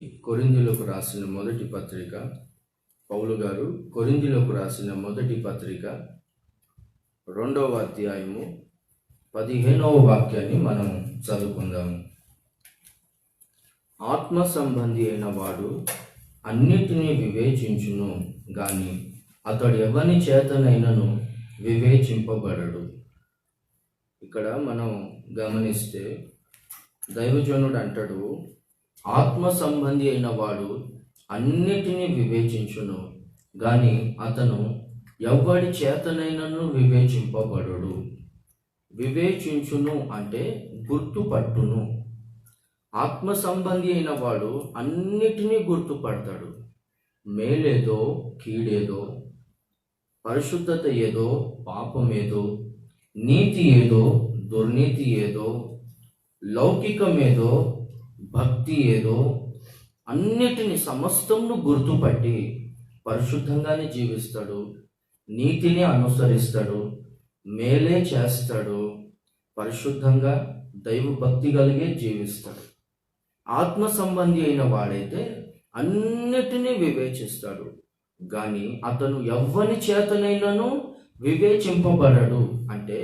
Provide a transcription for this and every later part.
కొరింథీయులకు రాసిన మొదటి పత్రిక, పౌలు గారు కొరింథీయులకు రాసిన మొదటి పత్రిక 2వ అధ్యాయము 15వ వాక్యాన్ని మనం చదువుకుందాము. ఆత్మ సంబంధి అయిన వాడు అన్నిటినీ వివేచించును గాని అతడు ఎవని చేతనైనను వివేచింపబడడు. ఇక్కడ మనం గమనిస్తే దైవజనుడు అంటాడు, ఆత్మ సంబంధి అయిన వాడు అన్నిటినీ వివేచించును గాని అతను ఎవ్వడి చేతనైనను వివేచింపబడడు. వివేచించును అంటే గుర్తుపట్టును. ఆత్మ సంబంధి అయిన వాడు అన్నిటినీ గుర్తుపడతాడు. మేలేదో కీడేదో, పరిశుద్ధత ఏదో పాపమేదో, నీతి ఏదో దుర్నీతి ఏదో, లౌకికమేదో భక్తి ఏదో, అన్నిటిని సమస్తమును గుర్తుపట్టి పరిశుద్ధంగానే జీవిస్తాడు, నీతిని అనుసరిస్తాడు, మేలే చేస్తాడు, పరిశుద్ధంగా దైవ భక్తి కలిగే జీవిస్తాడు. ఆత్మ సంబంధి అయిన వాడైతే అన్నిటినీ వివేచిస్తాడు కానీ అతను ఎవ్వని చేతనైనను వివేచింపబడడు. అంటే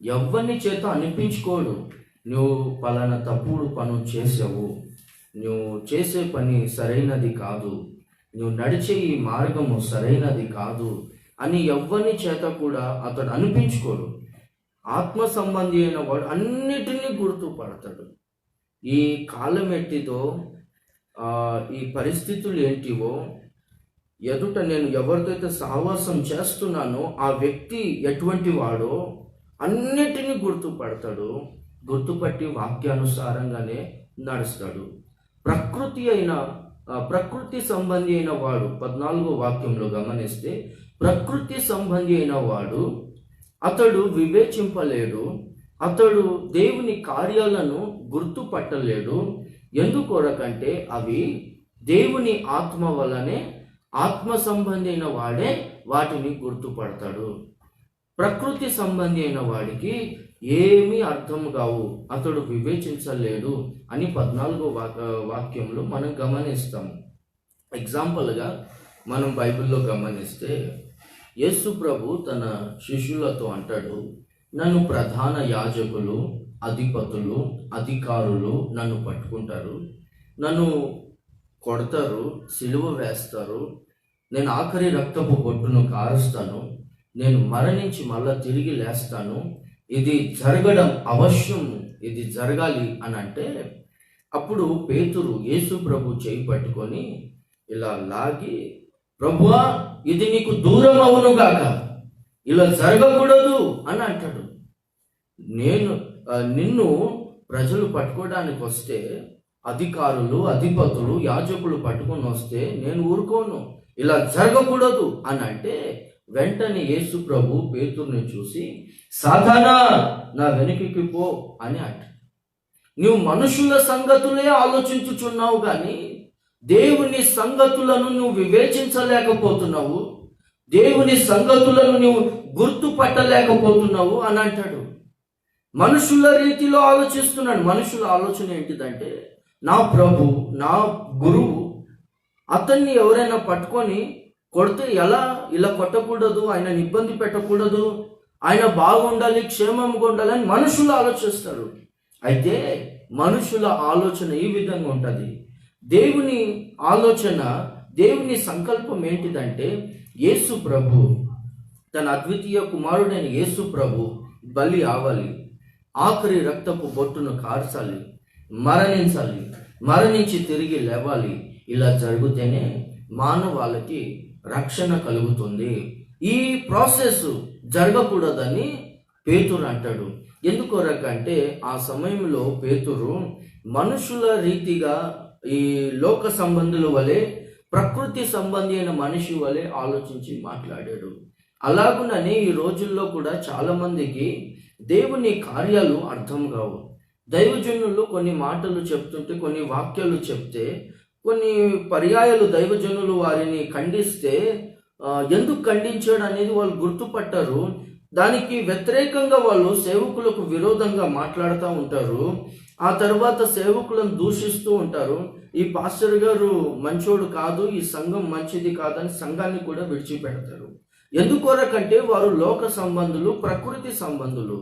ఎవ్వని చేత అనిపించుకోడు, నువ్వు పలానా తప్పుడు పనులు చేసావు, నువ్వు చేసే పని సరైనది కాదు, నువ్వు నడిచే ఈ మార్గము సరైనది కాదు అని ఎవ్వని చేత కూడా అతడు అనిపించుకోడు. ఆత్మ సంబంధి అయిన వాడు అన్నిటినీ గుర్తుపడతాడు. ఈ కాలం ఎట్టిదో, ఈ పరిస్థితులు ఏంటివో, ఎదుట నేను ఎవరితో సహవాసం చేస్తున్నానో ఆ వ్యక్తి ఎటువంటి వాడో అన్నిటినీ గుర్తుపడతాడు. గుర్తుపట్టి వాక్యానుసారంగానే నడుస్తాడు. ప్రకృతి సంబంధి అయిన వాడు 14వ వాక్యంలో గమనిస్తే, ప్రకృతి సంబంధి అయిన వాడు అతడు వివేచింపలేడు, అతడు దేవుని కార్యాలను గుర్తుపట్టలేడు. ఎందుకొరకంటే అవి దేవుని ఆత్మ వలనే, ఆత్మ సంబంధి అయిన వాడే వాటిని గుర్తుపడతాడు. ప్రకృతి సంబంధి అయిన వాడికి ఏమీ అర్థం కావు, అతడు వివేచించలేడు అని 14వ వాక్యంలో మనం గమనిస్తాం. ఎగ్జాంపుల్గా మనం బైబిల్లో గమనిస్తే యేసు ప్రభు తన శిష్యులతో అంటాడు, నన్ను ప్రధాన యాజకులు, అధిపతులు, అధికారులు నన్ను పట్టుకుంటారు, నన్ను కొడతారు, సిలువ వేస్తారు, నేను ఆఖరి రక్తపు బొట్టును కారుస్తాను, నేను మరణించి మళ్ళా తిరిగి లేస్తాను, ఇది జరగడం అవశ్యం, ఇది జరగాలి అని అంటే, అప్పుడు పేతురు యేసు ప్రభు చేయి పట్టుకొని ఇలా లాగి, ప్రభువా ఇది నీకు దూరం అవును గాక, ఇలా జరగకూడదు అని అంటాడు. నిన్ను ప్రజలు పట్టుకోవడానికి వస్తే, అధికారులు, అధిపతులు, యాజకులు పట్టుకొని వస్తే నేను ఊరుకోను, ఇలా జరగకూడదు అని అంటే, వెంటనే యేసు ప్రభు పేతురుని చూసి, సాతానా నా వెనుకకి పో అని అంట. నువ్వు మనుషుల సంగతులే ఆలోచించుచున్నావు కానీ దేవుని సంగతులను నువ్వు వివేచించలేకపోతున్నావు, దేవుని సంగతులను నువ్వు గుర్తుపట్టలేకపోతున్నావు అని అంటాడు. మనుషుల రీతిలో ఆలోచిస్తున్నాడు. మనుషుల ఆలోచన ఏంటిదంటే, నా ప్రభు, నా గురువు, అతన్ని ఎవరైనా పట్టుకొని కొడితే ఇలా కొట్టకూడదు, ఆయనని ఇబ్బంది పెట్టకూడదు, ఆయన బాగుండాలి, క్షేమంగా ఉండాలని మనుషులు ఆలోచిస్తారు. అయితే మనుషుల ఆలోచన ఈ విధంగా ఉంటుంది. దేవుని ఆలోచన, దేవుని సంకల్పం ఏంటిదంటే, యేసు ప్రభు తన అద్వితీయ కుమారుడైన యేసు ప్రభు బలి అవ్వాలి, ఆఖరి రక్తపు బొట్టును కార్చాలి, మరణించాలి, మరణించి తిరిగి లేవాలి. ఇలా జరిగితేనే మానవాళికి రక్షణ కలుగుతుంది. ఈ ప్రాసెస్ జరగకూడదని పేతురు అంటాడు. ఎందుకొరకంటే ఆ సమయంలో పేతురు మనుషుల రీతిగా, ఈ లోక సంబంధుల వలె, ప్రకృతి సంబంధి అయిన మనిషి వలె ఆలోచించి మాట్లాడాడు. అలాగుననే ఈ రోజుల్లో కూడా చాలా మందికి దేవుని కార్యాలు అర్థం కావు. దైవజనులు కొన్ని మాటలు చెప్తుంటే, కొన్ని వాక్యాలు చెప్తే, కొన్ని పర్యాయాలు దైవజనులు వారిని ఖండిస్తే ఎందుకు ఖండించాడు అనేది వాళ్ళు గుర్తుపట్టారు. దానికి వ్యతిరేకంగా వాళ్ళు సేవకులకు విరోధంగా మాట్లాడుతూ ఉంటారు. ఆ తర్వాత సేవకులను దూషిస్తూ ఉంటారు. ఈ పాస్టర్ గారు మంచోడు కాదు, ఈ సంఘం మంచిది కాదని సంఘాన్ని కూడా విడిచిపెడతారు. ఎందుకొరకంటే వారు లోక సంబంధులు, ప్రకృతి సంబంధులు.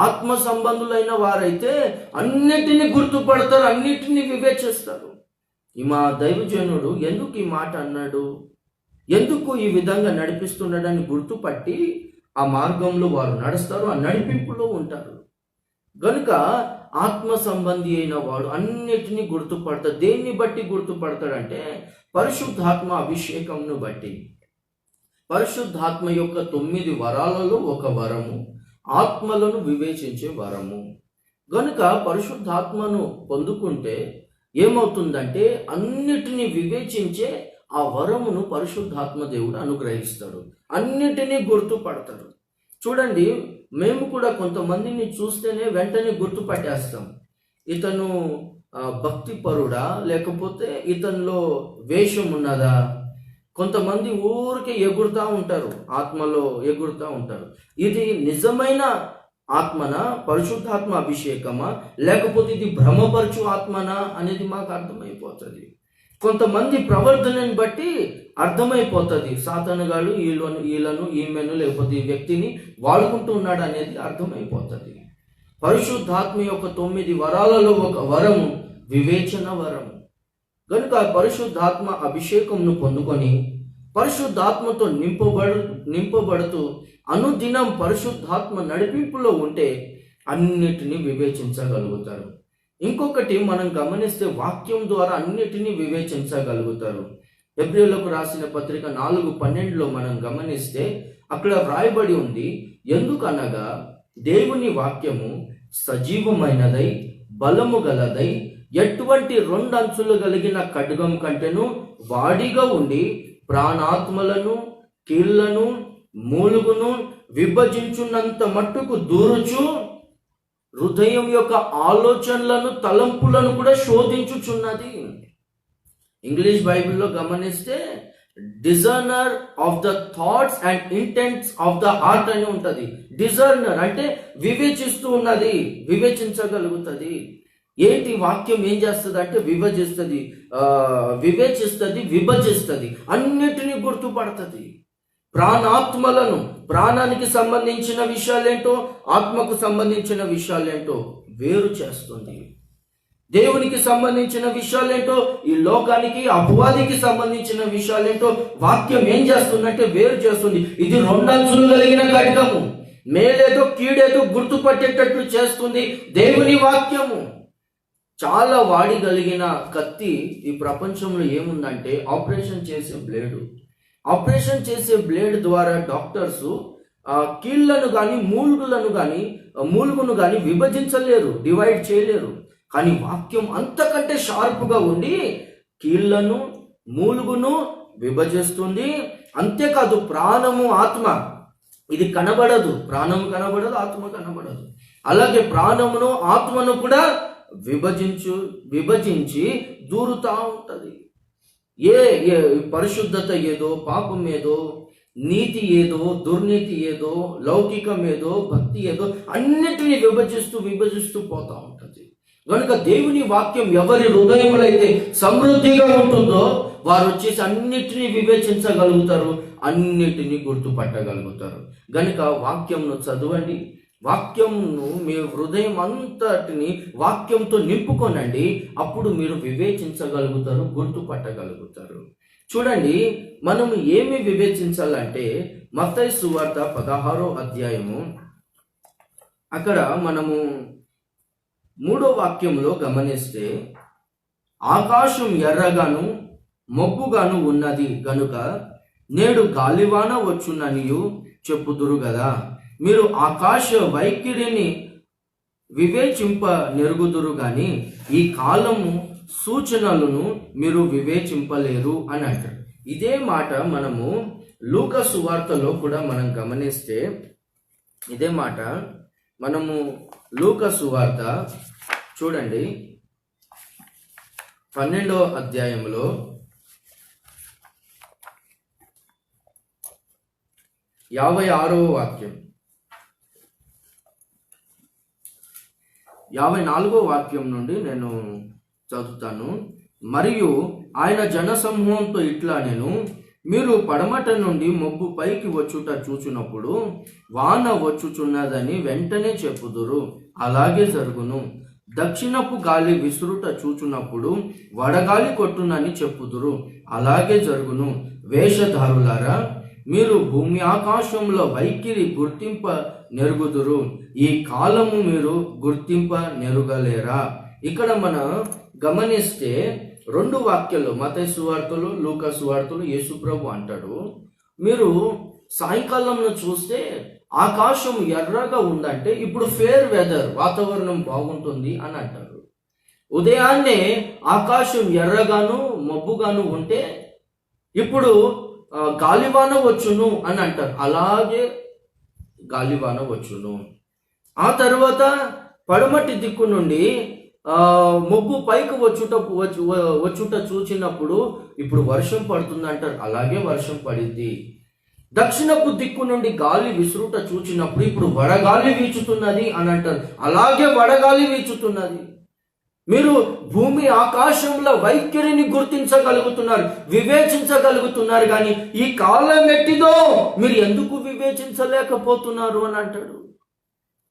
ఆత్మ సంబంధులైన వారైతే అన్నిటినీ గుర్తుపడతారు, అన్నిటినీ వివేచిస్తారు. మా దైవజనుడు ఎందుకు ఈ మాట అన్నాడు, ఎందుకు ఈ విధంగా నడిపిస్తున్నాడని గుర్తుపట్టి ఆ మార్గంలో వారు నడుస్తారు, ఆ నడిపింపులో ఉంటారు. గనుక ఆత్మ సంబంధి అయిన వాడు అన్నిటినీ గుర్తుపడతాడు. దేన్ని బట్టి గుర్తుపడతాడంటే పరిశుద్ధాత్మ అభిషేకంను బట్టి. పరిశుద్ధాత్మ యొక్క 9 వరాలలో ఒక వరము ఆత్మలను వివేచించే వరము. గనుక పరిశుద్ధాత్మను పొందుకుంటే ఏమవుతుందంటే అన్నిటినీ వివేచించే ఆ వరమును పరిశుద్ధాత్మ దేవుడు అనుగ్రహిస్తాడు. అన్నిటినీ గుర్తుపడతాడు. చూడండి, మేము కూడా కొంతమందిని చూస్తేనే వెంటనే గుర్తుపట్టేస్తాం. ఇతను భక్తిపరుడా, లేకపోతే ఇతనిలో వేషం ఉన్నదా. కొంతమంది ఊరికే ఎగురుతూ ఉంటారు, ఆత్మలో ఎగురుతూ ఉంటారు. ఇది నిజమైన ఆత్మనా, పరిశుద్ధాత్మ అభిషేకమా, లేకపోతే ఇది భ్రమపరచు ఆత్మనా అనేది మాకు అర్థమైపోతుంది. కొంతమంది ప్రవర్తనని బట్టి అర్థమైపోతుంది, సాతానుగాడు వీళ్ళను ఈమెను లేకపోతే ఈ వ్యక్తిని వాడుకుంటూ ఉన్నాడు అనేది అర్థమైపోతుంది. పరిశుద్ధాత్మ యొక్క 9 వరాలలో ఒక వరము వివేచన వరము. కనుక పరిశుద్ధాత్మ అభిషేకంను పొందుకొని పరిశుద్ధాత్మతో నింపబడుతూ అనుదినం పరిశుద్ధాత్మ నడిపింపులో ఉంటే అన్నిటినీ వివేచించగలుగుతారు. ఇంకొకటి మనం గమనిస్తే వాక్యం ద్వారా అన్నిటినీ వివేచించగలుగుతారు. హెబ్రీయులకు రాసిన పత్రిక 4:12 మనం గమనిస్తే అక్కడ వ్రాయబడి ఉంది, ఎందుకనగా దేవుని వాక్యము సజీవమైనదై బలము గలదై ఎటువంటి 2 అంచులు కలిగిన ఖడ్గం కంటెను వాడిగా ఉండి ప్రాణాత్మలను కీళ్లను మూలుగును విభజించున్నంత మట్టుకు దూరుచు హృదయం యొక్క ఆలోచనలను తలంపులను కూడా శోధించుచున్నది. ఇంగ్లీష్ బైబిల్లో గమనిస్తే discerner of the thoughts and intents of the heart అని ఉంటది. డిజర్నర్ అంటే వివేచిస్తూ ఉన్నది, వివేచించగలుగుతుంది. ఏంటి వాక్యం ఏం చేస్తుంది అంటే విభజిస్తుంది, విభజిస్తుంది, అన్నిటినీ గుర్తుపడుతుంది. ప్రాణాత్మలను, ప్రాణానికి సంబంధించిన విషయాలేంటో ఆత్మకు సంబంధించిన విషయాలేంటో వేరు చేస్తుంది. దేవునికి సంబంధించిన విషయాలేంటో ఈ లోకానికి అపవాదికి సంబంధించిన విషయాలేంటో వాక్యం ఏం చేస్తుందంటే వేరు చేస్తుంది. ఇది 2 అంచులు కలిగిన ఖడ్గము, మేలేదో కీడేదో గుర్తుపట్టేటట్లు చేస్తుంది దేవుని వాక్యము. చాలా వాడిగలిగిన కత్తి ఈ ప్రపంచంలో ఏముందంటే ఆపరేషన్ చేసే బ్లేడు. ఆపరేషన్ చేసే బ్లేడ్ ద్వారా డాక్టర్స్ కీళ్లను కానీ మూలుగును కానీ విభజించలేరు, డివైడ్ చేయలేరు. కానీ వాక్యం అంతకంటే షార్ప్గా ఉండి కీళ్లను మూలుగును విభజిస్తుంది. అంతేకాదు ప్రాణము ఆత్మ ఇది కనబడదు, ప్రాణము కనబడదు, ఆత్మ కనబడదు. అలాగే ప్రాణమును ఆత్మను కూడా విభజించి దూరుతా ఉంటది. ఏ పరిశుద్ధత ఏదో, పాపం ఏదో, నీతి ఏదో, దుర్నీతి ఏదో, లౌకికం ఏదో, భక్తి ఏదో అన్నిటినీ విభజిస్తూ పోతా ఉంటది. కనుక దేవుని వాక్యం ఎవరి హృదయంలో అయితే సమృద్ధిగా ఉంటుందో వారు వచ్చేసి అన్నిటినీ వివేచించగలుగుతారు, అన్నిటినీ గుర్తుపట్టగలుగుతారు. గనుక వాక్యంను చదవండి, వాక్యంను మీ హృదయం అంతటిని వాక్యంతో నింపుకొనండి. అప్పుడు మీరు వివేచించగలుగుతారు, గుర్తుపట్టగలుగుతారు. చూడండి, మనం ఏమి వివేచించాలంటే మత్తయి సువార్త 16వ అధ్యాయము అక్కడ మనము 3వ వాక్యంలో గమనిస్తే ఆకాశం ఎర్రగాను మబ్బుగాను ఉన్నది గనుక నేడు గాలివాన వచ్చుననియు చెప్పుదురు గదా. మీరు ఆకాశ వైఖరిని వివేచింప నెరుగుదురు గాని ఈ కాలము సూచనలను మీరు వివేచింపలేరు అని అంటారు. ఇదే మాట మనము లూకా సువార్తలో కూడా మనం గమనిస్తే ఇదే మాట మనము లూకా సువార్త చూడండి 12వ అధ్యాయంలో 56వ వాక్యం. 54వ వాక్యం నుండి నేను చదువుతాను. మరియు ఆయన జనసమూహంతో ఇట్లా నేను, మీరు పడమట నుండి మబ్బు పైకి వచ్చుట చూచినప్పుడు వాన వచ్చుచున్నదని వెంటనే చెప్పుదురు, అలాగే జరుగును. దక్షిణపు గాలి విసురుట చూచున్నప్పుడు వడగాలి కొట్టునని చెప్పుదురు, అలాగే జరుగును. వేషధారులారా, మీరు భూమి ఆకాశంలో వైఖరి గుర్తింప నెరుగుదురు, ఈ కాలము మీరు గుర్తింప నెరుగలేరా? ఇక్కడ మనం గమనిస్తే 2 వాక్యాలు, మత్తయి సువార్తలు, లూకా సువార్తలు, యేసుప్రభు అంటాడు, మీరు సాయంకాలంలో చూస్తే ఆకాశం ఎర్రగా ఉందంటే ఇప్పుడు ఫేర్ వెదర్, వాతావరణం బాగుంటుంది అని అంటారు. ఉదయాన్నే ఆకాశం ఎర్రగాను మబ్బుగాను ఉంటే ఇప్పుడు గాలివాన వచ్చును అని అంటారు, అలాగే గాలివాన వచ్చును. ఆ తర్వాత పడమటి దిక్కు నుండి మబ్బు పైకి వచ్చుట చూచినప్పుడు ఇప్పుడు వర్షం పడుతుంది అంటారు, అలాగే వర్షం పడింది. దక్షిణపు దిక్కు నుండి గాలి విసురుట చూచినప్పుడు ఇప్పుడు వడగాలి వీచుతున్నది అని అంటారు, అలాగే వడగాలి వీచుతున్నది. మీరు భూమి ఆకాశంలో వైఖరిని గుర్తించగలుగుతున్నారు, వివేచించగలుగుతున్నారు, కానీ ఈ కాలం ఎట్టిదో మీరు ఎందుకు వివేచించలేకపోతున్నారు అని అంటాడు.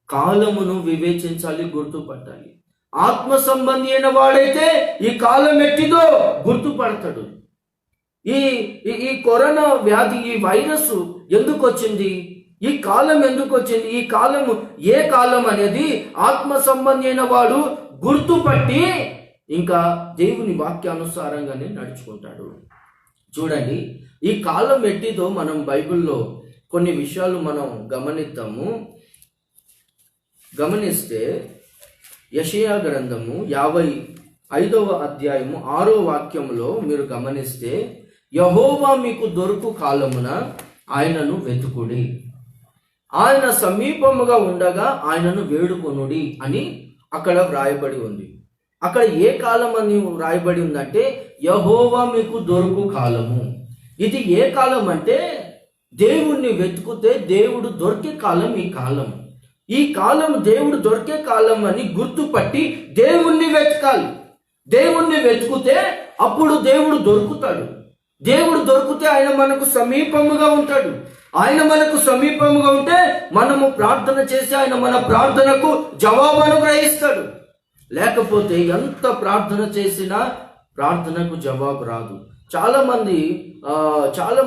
కాలమును వివేచించాలి, గుర్తుపట్టాలి. ఆత్మ సంబంధి అయిన వాడైతే ఈ కాలం ఎట్టిదో గుర్తుపడతాడు. ఈ కరోనా వ్యాధి, ఈ వైరస్ ఎందుకు వచ్చింది, ఈ కాలం ఎందుకు వచ్చింది, ఈ కాలము ఏ కాలం అనేది ఆత్మ సంబంధి అయిన వాడు గుర్తుపట్టి ఇంకా దేవుని వాక్యానుసారంగానే నడుచుకుంటాడు. చూడండి, ఈ కాలం ఎట్టిదో మనం బైబిల్లో కొన్ని విషయాలు మనం గమనిస్తే యెషయా గ్రంథము 55వ అధ్యాయము 6వ వాక్యంలో మీరు గమనిస్తే, యెహోవా మీకు దొరుకు కాలమున ఆయనను వెతుకుడి, ఆయన సమీపముగా ఉండగా ఆయనను వేడుకొనుడి అని అక్కడ వ్రాయబడి ఉంది. అక్కడ ఏ కాలం అని వ్రాయబడి ఉందంటే యెహోవా మీకు దొరుకు కాలము. ఇది ఏ కాలం అంటే దేవుణ్ణి వెతుకుతే దేవుడు దొరికే కాలం ఈ కాలం. ఈ కాలం దేవుడు దొరికే కాలం అని గుర్తుపట్టి దేవుణ్ణి వెతకాలి. దేవుణ్ణి వెతుకుతే అప్పుడు దేవుడు దొరుకుతాడు. దేవుడు దొరికితే ఆయన మనకు సమీపముగా ఉంటాడు. ఆయన మనకు సమీపముగా ఉంటే మనము ప్రార్థన చేసి ఆయన మన ప్రార్థనకు జవాబు అనుగ్రహిస్తాడు. లేకపోతే ఎంత ప్రార్థన చేసినా ప్రార్థనకు జవాబు రాదు. చాలా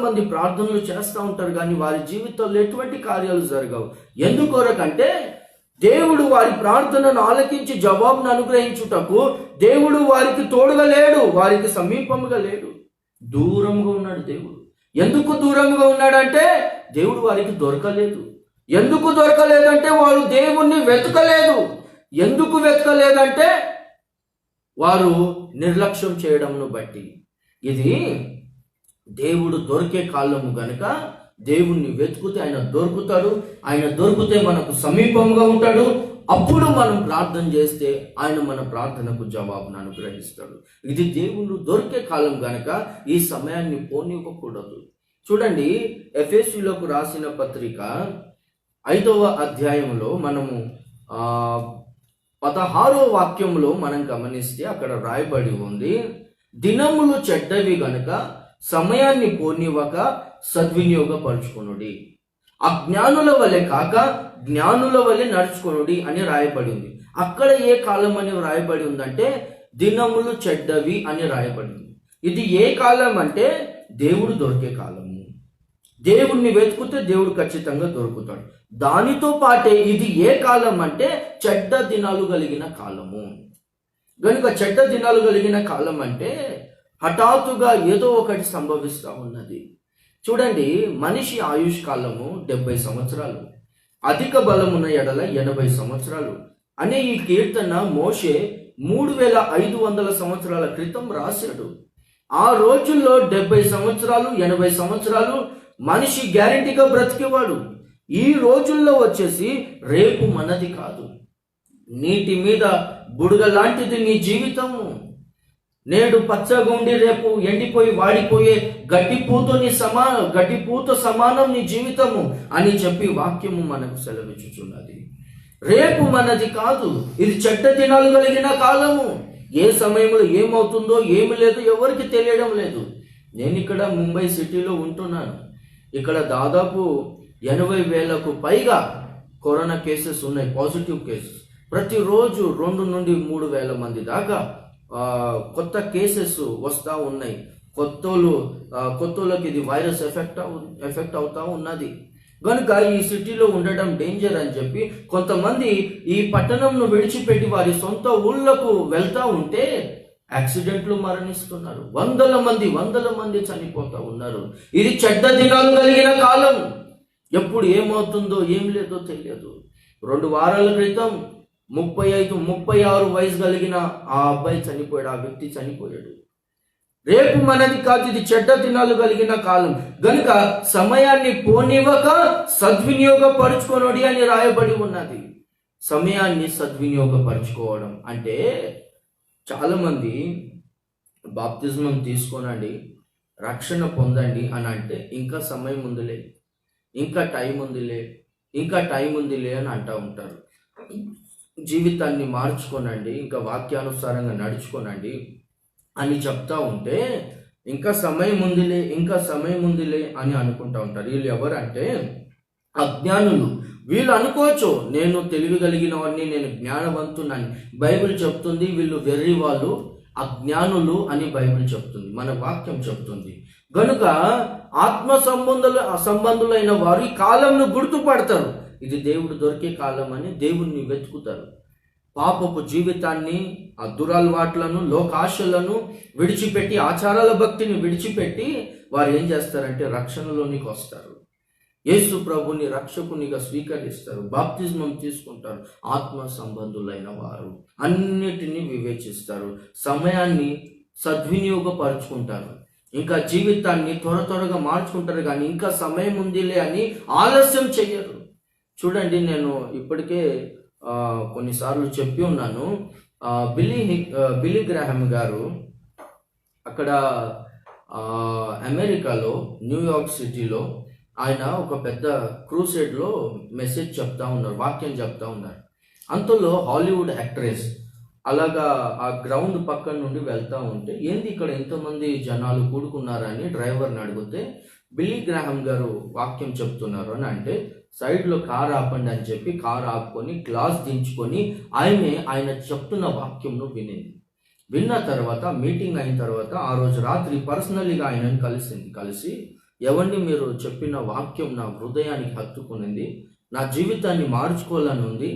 మంది ప్రార్థనలు చేస్తూ ఉంటారు, కానీ వారి జీవితంలో ఎటువంటి కార్యాలు జరగవు. ఎందుకొరకంటే దేవుడు వారి ప్రార్థనను ఆలకించి జవాబును అనుగ్రహించుటకు దేవుడు వారికి తోడుగా లేడు, వారికి సమీపముగా లేడు, దూరంగా ఉన్నాడు దేవుడు. ఎందుకు దూరంగా ఉన్నాడంటే దేవుడు వారికి దొరకలేదు. ఎందుకు దొరకలేదంటే వారు దేవుణ్ణి వెతకలేదు. ఎందుకు వెతకలేదంటే వారు నిర్లక్ష్యం చేయడంను బట్టి. ఇది దేవుడు దొరికే కాలము గనుక దేవుణ్ణి వెతుకుతే ఆయన దొరుకుతాడు. ఆయన దొరికితే మనకు సమీపంగా ఉంటాడు. అప్పుడు మనం ప్రార్థన చేస్తే ఆయన మన ప్రార్థనకు జవాబును అనుగ్రహిస్తాడు. ఇది దేవుడు దొరికే కాలం గనక ఈ సమయాన్ని పోనివ్వకూడదు. చూడండి, ఎఫెసీయులకు రాసిన పత్రిక 5వ అధ్యాయంలో మనము 16వ వాక్యంలో మనం గమనిస్తే అక్కడ రాయబడి ఉంది, దినములు చెడ్డవి గనుక సమయాన్ని పోనివ్వక సద్వినియోగపరుచుకొనుడి, అజ్ఞానుల వలె కాక జ్ఞానుల వలె నడుచుకొనుడి అని రాయబడి ఉంది. అక్కడ ఏ కాలం అని రాయబడి ఉందంటే దినములు చెడ్డవి అని రాయబడి ఉంది. ఇది ఏ కాలం అంటే దేవుడు దొరికే కాలము. దేవుణ్ణి వెతుకుతే దేవుడు ఖచ్చితంగా దొరుకుతాడు. దానితో పాటే ఇది ఏ కాలం అంటే చెడ్డ దినాలు కలిగిన కాలము. కనుక చెడ్డ దినాలు కలిగిన కాలం అంటే హఠాత్తుగా ఏదో ఒకటి సంభవిస్తూ ఉన్నది. చూడండి, మనిషి ఆయుష్ కాలము 70 సంవత్సరాలు, అధిక బలమున్న ఎడల 80 సంవత్సరాలు అనే ఈ కీర్తన మోషే 3500 సంవత్సరాల క్రితం రాశాడు. ఆ రోజుల్లో 70 సంవత్సరాలు 80 సంవత్సరాలు మనిషి గ్యారెంటీగా బ్రతికేవాడు. ఈ రోజుల్లో వచ్చేసి రేపు మనది కాదు. నీటి మీద బుడగ లాంటిది నీ జీవితము. నేడు పచ్చగా ఉండి రేపు ఎండిపోయి వాడిపోయే గడ్డిపూత సమానం నీ జీవితము అని చెప్పి వాక్యము మనకు సెలవిచ్చుచున్నది. రేపు మనది కాదు, ఇది చెడ్డ దినాలు కలిగిన కాలము. ఏ సమయంలో ఏమవుతుందో ఏమి లేదు ఎవరికి తెలియడం లేదు. నేను ఇక్కడ ముంబై సిటీలో ఉంటున్నాను. ఇక్కడ దాదాపు 80,000కు పైగా కరోనా కేసెస్ ఉన్నాయి, పాజిటివ్ కేసెస్. ప్రతిరోజు 2 నుండి 3 వేల మంది దాకా కొత్త కేసెస్ వస్తూ ఉన్నాయి. కొత్తోళ్ళకి ఇది వైరస్ ఎఫెక్ట్ అవుతా ఉన్నది. కనుక ఈ సిటీలో ఉండడం డేంజర్ అని చెప్పి కొంతమంది ఈ పట్టణంను విడిచిపెట్టి వారి సొంత ఊళ్ళకు వెళ్తా ఉంటే యాక్సిడెంట్లు మరణిస్తున్నారు. వందల మంది చనిపోతా ఉన్నారు. ఇది చెడ్డ దినాలు కలిగిన కాలం. ఎప్పుడు ఏమవుతుందో ఏం లేదో తెలియదు. 2 వారాల క్రితం 36 వయసు కలిగిన ఆ అబ్బాయి చనిపోయాడు, ఆ వ్యక్తి చనిపోయాడు. రేపు మనది కాదు, ఇది చెడ్డ దినాలు కలిగిన కాలం. గనుక సమయాన్ని పోనివ్వక సద్వినియోగపరుచుకోనడి అని రాయబడి ఉన్నది. సమయాన్ని సద్వినియోగపరచుకోవడం అంటే చాలా మంది బాప్తిజం తీసుకోనండి, రక్షణ పొందండి అని అంటే ఇంకా సమయం ఉందిలే, ఇంకా టైం ఉందిలే అని అంటూ ఉంటారు. జీవితాన్ని మార్చుకోనండి, ఇంకా వాక్యానుసారంగా నడుచుకోనండి అని చెప్తా ఉంటే ఇంకా సమయం ఉందిలే అని అనుకుంటా ఉంటారు. వీళ్ళు ఎవరంటే అజ్ఞానులు. వీళ్ళు అనుకోవచ్చు నేను తెలివి కలిగిన వాడిని, నేను జ్ఞానవంతునని బైబిల్ చెప్తుంది. వీళ్ళు వెర్రి వాళ్ళు, అజ్ఞానులు అని బైబిల్ చెప్తుంది, మన వాక్యం చెప్తుంది. గనుక ఆత్మ సంబంధులైన వారు ఈ కాలంను గుర్తుపడతారు. ఇది దేవుడు దొరికే కాలం అని దేవుణ్ణి వెతుకుతారు. పాపపు జీవితాన్ని, ఆ దురలవాట్లను, లోకాశలను విడిచిపెట్టి, ఆచారాల భక్తిని విడిచిపెట్టి వారు ఏం చేస్తారంటే రక్షణలోనికి వస్తారు. యేసు ప్రభుని రక్షకునిగా స్వీకరిస్తారు, బాప్తిజం తీసుకుంటారు. ఆత్మ సంబంధులైన వారు అన్నిటినీ వివేచిస్తారు, సమయాన్ని సద్వినియోగపరుచుకుంటారు, ఇంకా జీవితాన్ని త్వరగా మార్చుకుంటారు. కానీ ఇంకా సమయం ఉందిలే అని ఆలస్యం చెయ్యరు. చూడండి, నేను ఇప్పటికే కొన్నిసార్లు చెప్పి ఉన్నాను. బిల్లీ గ్రాహమ్ గారు అక్కడ అమెరికాలో న్యూయార్క్ సిటీలో ఆయన ఒక పెద్ద క్రూసేడ్లో మెసేజ్ చెప్తా ఉన్నారు, వాక్యం చెప్తా ఉన్నారు. అంతలో హాలీవుడ్ యాక్ట్రెస్ అలాగా ఆ గ్రౌండ్ పక్కన నుండి వెళ్తా ఉంటే ఏంది ఇక్కడ ఎంతమంది జనాలు కూడుకున్నారని డ్రైవర్ని అడిగితే బిల్లీ గ్రాహమ్ గారు వాక్యం చెప్తున్నారు అని అంటే సైడ్లో కార్ ఆపండి అని చెప్పి కార్ ఆపుకొని గ్లాస్ దించుకొని ఆయన చెప్తున్న వాక్యంను విన్న తర్వాత మీటింగ్ అయిన తర్వాత ఆ రోజు రాత్రి పర్సనల్గా ఆయనను కలిసి ఎవండి మీరు చెప్పిన వాక్యం నా హృదయానికి హత్తుకునింది, నా జీవితాన్ని మార్చుకోవాలని ఉంది,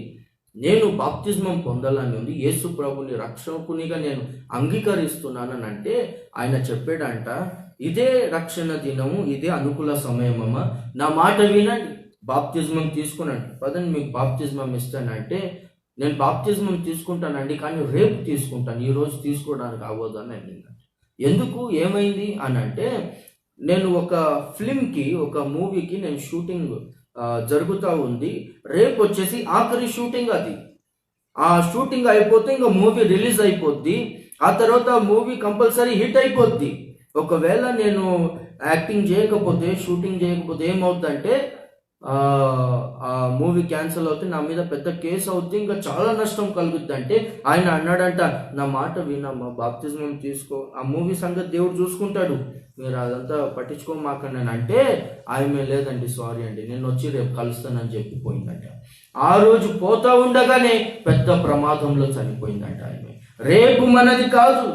నేను బాప్తిజం పొందాలని ఉంది, యేసు ప్రభుని రక్షకునిగా నేను అంగీకరిస్తున్నానని అంటే ఆయన చెప్పాడంట, ఇదే రక్షణ దినము, ఇదే అనుకూల సమయమమ్మా, నా మాట వినండి, బాప్తిజం తీసుకున్నాను, పదండి మీకు బాప్తిజం ఇస్తానంటే నేను బాప్తిజం తీసుకుంటానండి కానీ రేపు తీసుకుంటాను, ఈరోజు తీసుకోవడానికి అవ్వదు అని అడిగిందంట. ఎందుకు, ఏమైంది అని అంటే నేను ఒక ఫిల్మ్కి, ఒక మూవీకి నేను షూటింగ్ జరుగుతూ ఉంది, రేపు వచ్చేసి ఆఖరి షూటింగ్ అది. ఆ షూటింగ్ అయిపోతే ఇంకా మూవీ రిలీజ్ అయిపోద్ది, ఆ తర్వాత మూవీ కంపల్సరీ హిట్ అయిపోద్ది. ఒకవేళ నేను యాక్టింగ్ చేయకపోతే, షూటింగ్ చేయకపోతే ఏమవుతుందంటే ఆ మూవీ క్యాన్సిల్ అవుతే నా మీద పెద్ద కేసు అవుతుంది, ఇంకా చాలా నష్టం కలుగుద్ది. అంటే ఆయన అన్నాడంట, నా మాట వినమ్మా, బాప్తిజం తీసుకో, ఆ మూవీ సంగతి దేవుడు చూసుకుంటాడు, మీరు అదంతా పట్టించుకోమాకండి అంటే ఆమె లేదండి, సారీ అండి, నేను వచ్చి రేపు కలుస్తానని చెప్పిపోయిందంట. ఆ రోజు పోతా ఉండగానే పెద్ద ప్రమాదంలో చనిపోయిందంట ఆమె. రేపు మనది కాదు,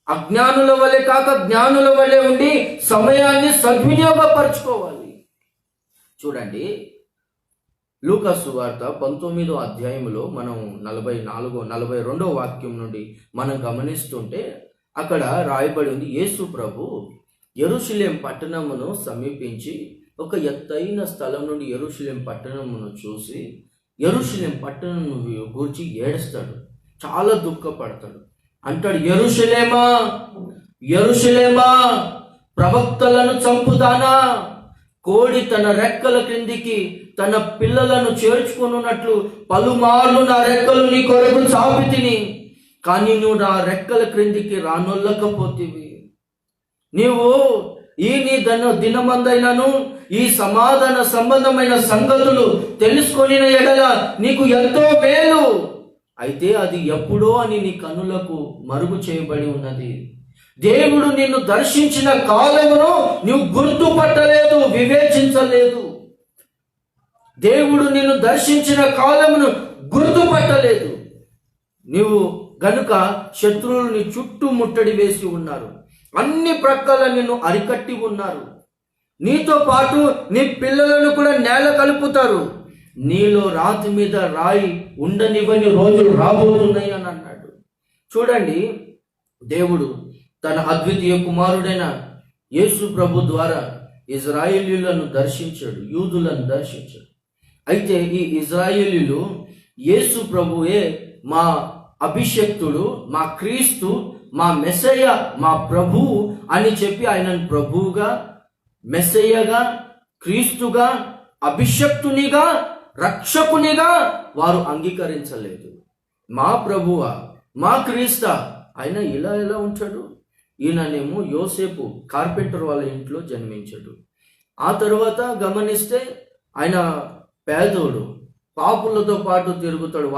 అజ్ఞానుల వలె కాక జ్ఞానుల వలె ఉండి సమయాన్ని సద్వినియోగపరచుకోవాలి. చూడండి, లూకా సువార్త 19వ అధ్యాయంలో మనం 42వ వాక్యం నుండి మనం గమనిస్తుంటే అక్కడ రాయబడి ఉంది, యేసు ప్రభు యెరూషలేం పట్టణమును సమీపించి ఒక ఎత్తైన స్థలం నుండి యెరూషలేం పట్టణమును చూసి యెరూషలేం పట్టణం గూర్చి ఏడుస్తాడు, చాలా దుఃఖపడతాడు. అంటాడు, యెరూషలేమా యెరూషలేమా, ప్రవక్తలను చంపుతానా, కోడి తన రెక్కల క్రిందికి తన పిల్లలను చేర్చుకున్నట్లు పలుమార్లు నా రెక్కలు నీ కొరకు చాపి తిని, కానీ నువ్వు నా రెక్కల క్రిందికి రానొల్లకపోతేవి. నీవు ఈ నీ దినమందైనను ఈ సమాధాన సంబంధమైన సంగతులు తెలుసుకొని ఎడల నీకు ఎంతో మేలు. అయితే అది ఎప్పుడో అని నీ కన్నులకు మరుగు చేయబడి ఉన్నది. దేవుడు నిన్ను దర్శించిన కాలమును నువ్వు గుర్తుపట్టలేదు, వివేచించలేదు. దేవుడు నిన్ను దర్శించిన కాలమును గుర్తుపట్టలేదు. నీవు గనుక శత్రువులు నీ చుట్టూ ముట్టడి వేసి ఉన్నారు, అన్ని ప్రక్కల నిన్ను అరికట్టి ఉన్నారు. నీతో పాటు నీ పిల్లలను కూడా నేల కలుపుతారు. నీలో రాతి మీద రాయి ఉండనివ్వని రోజులు రాబోతున్నాయి అని అన్నాడు. చూడండి, దేవుడు తన అద్వితీయ కుమారుడైన యేసు ప్రభు ద్వారా ఇజ్రాయేలీలను దర్శించాడు, యూదులను దర్శించాడు. అయితే ఈ ఇజ్రాయేలీలు యేసు ప్రభువే మా అభిషక్తుడు, మా క్రీస్తు, మా మెస్సయ్య, మా ప్రభువు అని చెప్పి ఆయనను ప్రభువుగా, మెస్సయ్యగా, క్రీస్తుగా, అభిషక్తునిగా, రక్షకునిగా వారు అంగీకరించలేదు. మా ప్రభువా, మా క్రీస్త, ఆయన ఇలా ఎలా ఉంటాడు? ఈయననేమో యోసేపు కార్పెంటర్ వాళ్ళ ఇంట్లో జన్మించాడు. ఆ తర్వాత గమనిస్తే ఆయన పేదోడు, పాపులతో పాటు తిరుగుతాడు,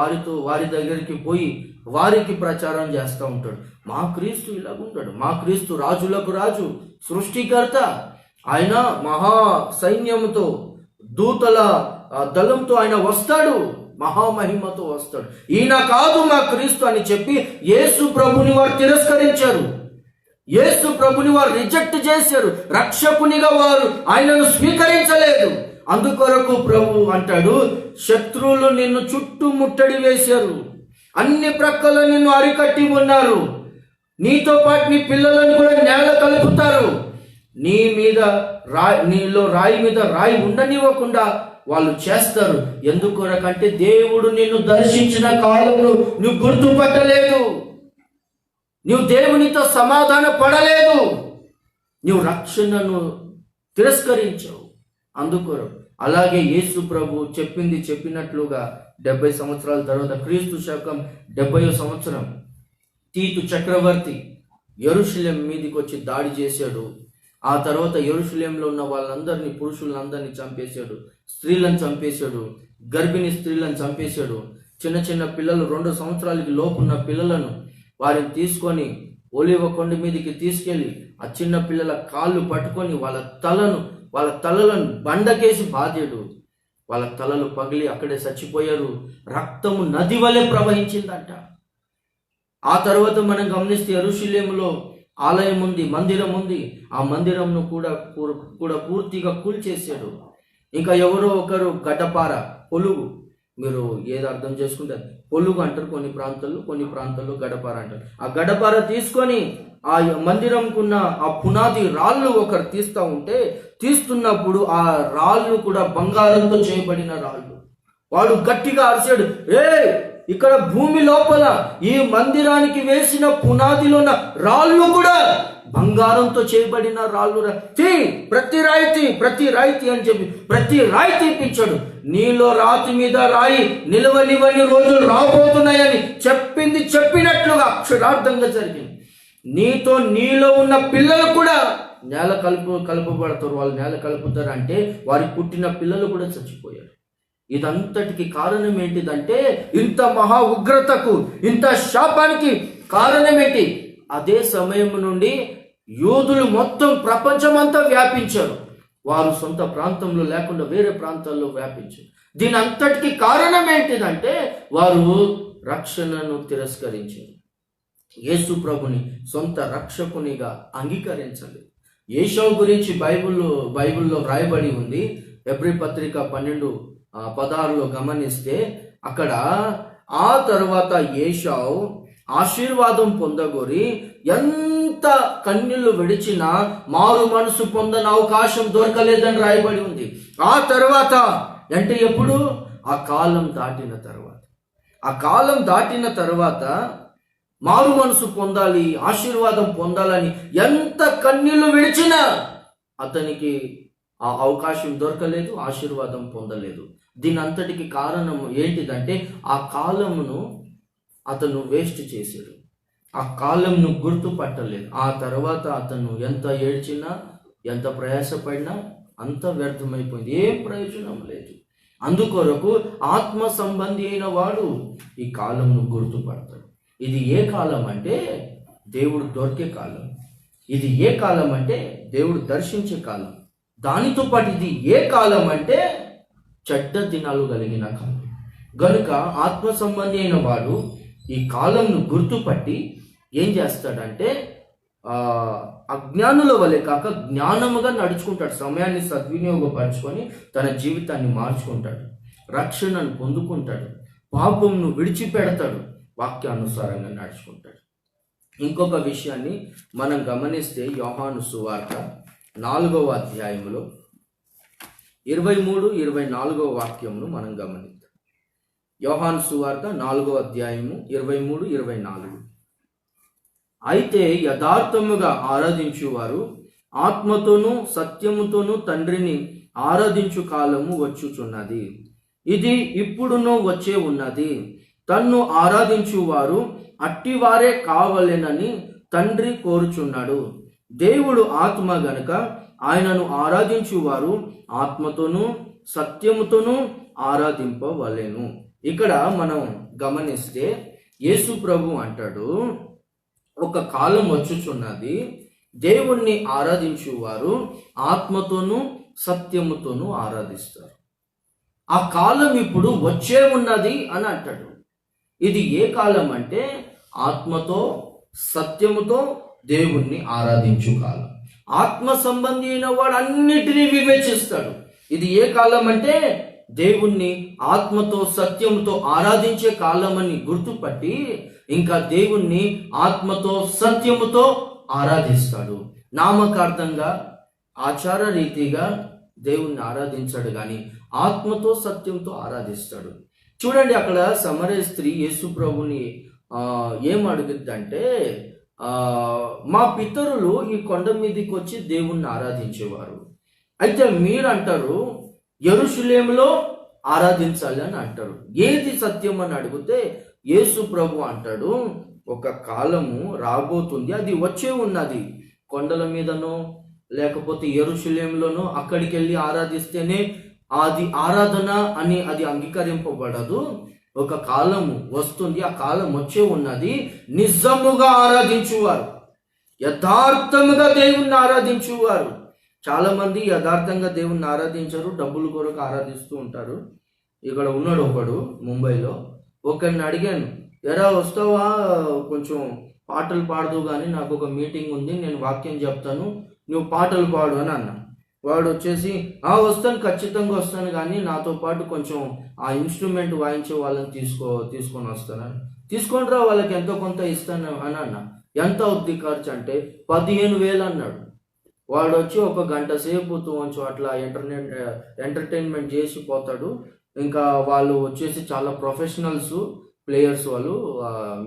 వారి దగ్గరికి పోయి వారికి ప్రచారం చేస్తూ ఉంటాడు. మా క్రీస్తు ఇలాగుంటాడు, మా క్రీస్తు రాజులకు రాజు, సృష్టికర్త. ఆయన మహా సైన్యంతో, దూతల దళంతో ఆయన వస్తాడు, మహామహిమతో వస్తాడు. ఈయన కాదు మా క్రీస్తు అని చెప్పి యేసు ప్రభుని వారు తిరస్కరించారు, యేసు ప్రభుని వారు రిజెక్ట్ చేశారు. రక్షకునిగా వారు ఆయనను స్వీకరించలేదు. అందుకొరకు ప్రభు అంటాడు, శత్రువులు నిన్ను చుట్టూ ముట్టడి వేశారు, అన్ని ప్రక్కల నిన్ను అరికట్టి ఉన్నారు. నీతో పాటు నీ పిల్లలను కూడా నేల కలుపుతారు. నీలో రాయి మీద రాయి ఉండనివ్వకుండా వాళ్ళు చేస్తారు. ఎందుకొరకంటే దేవుడు నిన్ను దర్శించిన కాలంలో నువ్వు గుర్తుపట్టలేదు, నువ్వు దేవునితో సమాధాన పడలేదు, నువ్వు రక్షణను తిరస్కరించావు. అందుకొరకు అలాగే యేసు ప్రభు చెప్పినట్లుగా 70 సంవత్సరాల తర్వాత క్రీస్తు శకం 70వ సంవత్సరం తీతు చక్రవర్తి యెరూషలేం మీదకి వచ్చి దాడి చేశాడు. ఆ తర్వాత యెరూషలేంలో ఉన్న వాళ్ళందరినీ, పురుషులందరినీ చంపేశాడు, స్త్రీలను చంపేశాడు, గర్భిణీ స్త్రీలను చంపేశాడు. చిన్న చిన్న పిల్లలు, 2 సంవత్సరాలకి లోపున్న పిల్లలను వారిని తీసుకొని ఒలీవ కొండ మీదకి తీసుకెళ్ళి ఆ చిన్న పిల్లల కాళ్ళు పట్టుకొని వాళ్ళ తలలను బండకేసి బాధాడు. వాళ్ళ తలలు పగిలి అక్కడే చచ్చిపోయారు. రక్తము నది వలె ప్రవహించిందంట. ఆ తర్వాత మనం గమనిస్తే యెరూషలేములో ఆలయం ఉంది, మందిరం ఉంది. ఆ మందిరంను కూడా పూర్తిగా కూల్చేశాడు. ఇంకా ఎవరో ఒకరు గడ్డపార, పొలుగు, మీరు ఏది అర్థం చేసుకుంటారు, పొలుగు అంటారు కొన్ని ప్రాంతాల్లో గడపార అంటారు. ఆ గడపార తీసుకొని ఆ మందిరంకున్న ఆ పునాది రాళ్ళు ఒకరు తీస్తున్నప్పుడు ఆ రాళ్ళు కూడా బంగారంతో చేయబడిన రాళ్ళు. వాడు గట్టిగా అరిచాడు, ఇక్కడ భూమి లోపల ఈ మందిరానికి వేసిన పునాదిలో ఉన్న రాళ్ళు కూడా బంగారంతో చేయబడిన రాళ్ళు, ప్రతి రాయితీ అని చెప్పి ప్రతి రాయి తీపించాడు. నీలో రాతి మీద రాయి నిలవనివని రోజులు రాబోతున్నాయని చెప్పినట్లుగా అక్షరార్థంగా జరిగింది. నీలో ఉన్న పిల్లలు కూడా నేల కలుపబడతారు. వాళ్ళు నేల కలుపుతారు అంటే వారికి పుట్టిన పిల్లలు కూడా చచ్చిపోయారు. ఇదంతటికి కారణం ఏంటిదంటే, ఇంత మహా ఉగ్రతకు, ఇంత శాపానికి కారణం ఏంటి? అదే సమయం నుండి యూదులు మొత్తం ప్రపంచమంతా వ్యాపించారు. వారు సొంత ప్రాంతంలో లేకుండా వేరే ప్రాంతాల్లో వ్యాపించారు. దీని అంతటికి కారణం ఏంటిదంటే, వారు రక్షణను తిరస్కరించారు. యేసు ప్రభుని సొంత రక్షకునిగా అంగీకరించలేదు. యేషవు గురించి బైబిల్లో వ్రాయబడి ఉంది. హెబ్రీ పత్రిక 12:16 గమనిస్తే అక్కడ, ఆ తర్వాత యేషవు ఆశీర్వాదం పొందగోరి ఎంత కన్నీళ్లు విడిచినా మారు మనసు పొందని అవకాశం దొరకలేదని రాయబడి ఉంది. ఆ తర్వాత అంటే ఎప్పుడు? ఆ కాలం దాటిన తర్వాత మారు మనసు పొందాలి, ఆశీర్వాదం పొందాలని ఎంత కన్నీళ్లు విడిచినా అతనికి ఆ అవకాశం దొరకలేదు, ఆశీర్వాదం పొందలేదు. దీని అంతటికి కారణం ఏంటిదంటే, ఆ కాలమును అతను వేస్ట్ చేశాడు, ఆ కాలంను గుర్తుపట్టలేదు. ఆ తర్వాత అతను ఎంత ఏడ్చినా ఎంత ప్రయాసపడినా అంత వ్యర్థమైపోయింది, ఏం ప్రయోజనం లేదు. అందుకొరకు ఆత్మ సంబంధి అయిన వాడు ఈ కాలంను గుర్తుపడతాడు. ఇది ఏ కాలం అంటే దేవుడు దొరికే కాలం. ఇది ఏ కాలం అంటే దేవుడు దర్శించే కాలం. దానితో పాటు ఇది ఏ కాలం అంటే చెడ్డ దినాలు కలిగిన కాలం. గనుక ఆత్మ సంబంధి అయిన వాడు ఈ కాలంను గుర్తుపట్టి ఏం చేస్తాడంటే అజ్ఞానుల వలె కాక జ్ఞానముగా నడుచుకుంటాడు. సమయాన్ని సద్వినియోగపరచుకొని తన జీవితాన్ని మార్చుకుంటాడు, రక్షణను పొందుకుంటాడు, పాపంను విడిచిపెడతాడు, వాక్యానుసారంగా నడుచుకుంటాడు. ఇంకొక విషయాన్ని మనం గమనిస్తే యోహాను సువార్త 4వ అధ్యాయంలో 23, 24 వాక్యమును మనం గమనిద్దాం. యోహాను సువార్త 4వ అధ్యాయము 23, 24. అయితే యథార్థముగా ఆరాధించువారు ఆత్మతోనూ సత్యముతోనూ తండ్రిని ఆరాధించు కాలము వచ్చుచున్నది, ఇది ఇప్పుడునో వచ్చే ఉన్నది. తన్ను ఆరాధించువారు అట్టివారే కావలెనని తండ్రి కోరుచున్నాడు. దేవుడు ఆత్మ గనుక ఆయనను ఆరాధించువారు ఆత్మతోనూ సత్యముతోనూ ఆరాధింపవలెను. ఇక్కడ మనం గమనిస్తే యేసు ప్రభు అంటాడు, ఒక కాలం వచ్చుచున్నది, దేవుణ్ణి ఆరాధించువారు ఆత్మతోనూ సత్యముతోనూ ఆరాధిస్తారు. ఆ కాలం ఇప్పుడు వచ్చే ఉన్నది అని అంటాడు. ఇది ఏ కాలం అంటే ఆత్మతో సత్యముతో దేవుణ్ణి ఆరాధించు కాలం. ఆత్మ సంబంధి అయిన వాడు అన్నిటినీ వివేచిస్తాడు. ఇది ఏ కాలం అంటే దేవుణ్ణి ఆత్మతో సత్యముతో ఆరాధించే కాలమని గుర్తుపట్టి ఇంకా దేవుణ్ణి ఆత్మతో సత్యముతో ఆరాధిస్తాడు. నామకార్థంగా ఆచార రీతిగా దేవుణ్ణి ఆరాధించాడు కానీ ఆత్మతో సత్యంతో ఆరాధిస్తాడు. చూడండి, అక్కడ సమరయ స్త్రీ యేసు ప్రభుని ఏం అడుగుద్దంటే, మా పితరులు ఈ కొండ మీదకి వచ్చి దేవుణ్ణి ఆరాధించేవారు, అయితే మీరు అంటారు యెరూషలేములో ఆరాధించాలి అని అంటారు. ఏది సత్యం అని అడిగితే యేసు ప్రభు అంటాడు, ఒక కాలము రాబోతుంది, అది వచ్చే ఉన్నది, కొండల మీదనో లేకపోతే యెరూషలేములోనో అక్కడికి వెళ్ళి ఆరాధిస్తేనే అది ఆరాధన అని అది అంగీకరింపబడదు. ఒక కాలము వస్తుంది, ఆ కాలం వచ్చే ఉన్నది, నిజముగా ఆరాధించువారు, యథార్థముగా దేవుణ్ణి ఆరాధించువారు. చాలా మంది యథార్థంగా దేవుణ్ణి ఆరాధించరు, డబ్బులు కొరకు ఆరాధిస్తూ ఉంటారు. ఇక్కడ ఉన్నాడు ఒకడు ముంబైలో, ఒకరిని అడిగాను, ఎరా వస్తావా, కొంచెం పాటలు పాడదు కానీ నాకు ఒక మీటింగ్ ఉంది, నేను వాక్యం చెప్తాను, నువ్వు పాటలు పాడు అని అన్నా. వాడు వచ్చేసి వస్తాను, ఖచ్చితంగా వస్తాను, కానీ నాతో పాటు కొంచెం ఆ ఇన్స్ట్రుమెంట్ వాయించే వాళ్ళని తీసుకొని వస్తానని. తీసుకొని రా, వాళ్ళకి ఎంతో కొంత ఇస్తాను అని అన్నా. ఎంత అవుద్ది ఖర్చు అంటే 15,000 అన్నాడు. వాడు వచ్చి ఒక గంట సేపు కొంచెం అట్లా ఎంటర్టైన్మెంట్ చేసి పోతాడు. ఇంకా వాళ్ళు వచ్చేసి చాలా ప్రొఫెషనల్స్ ప్లేయర్స్, వాళ్ళు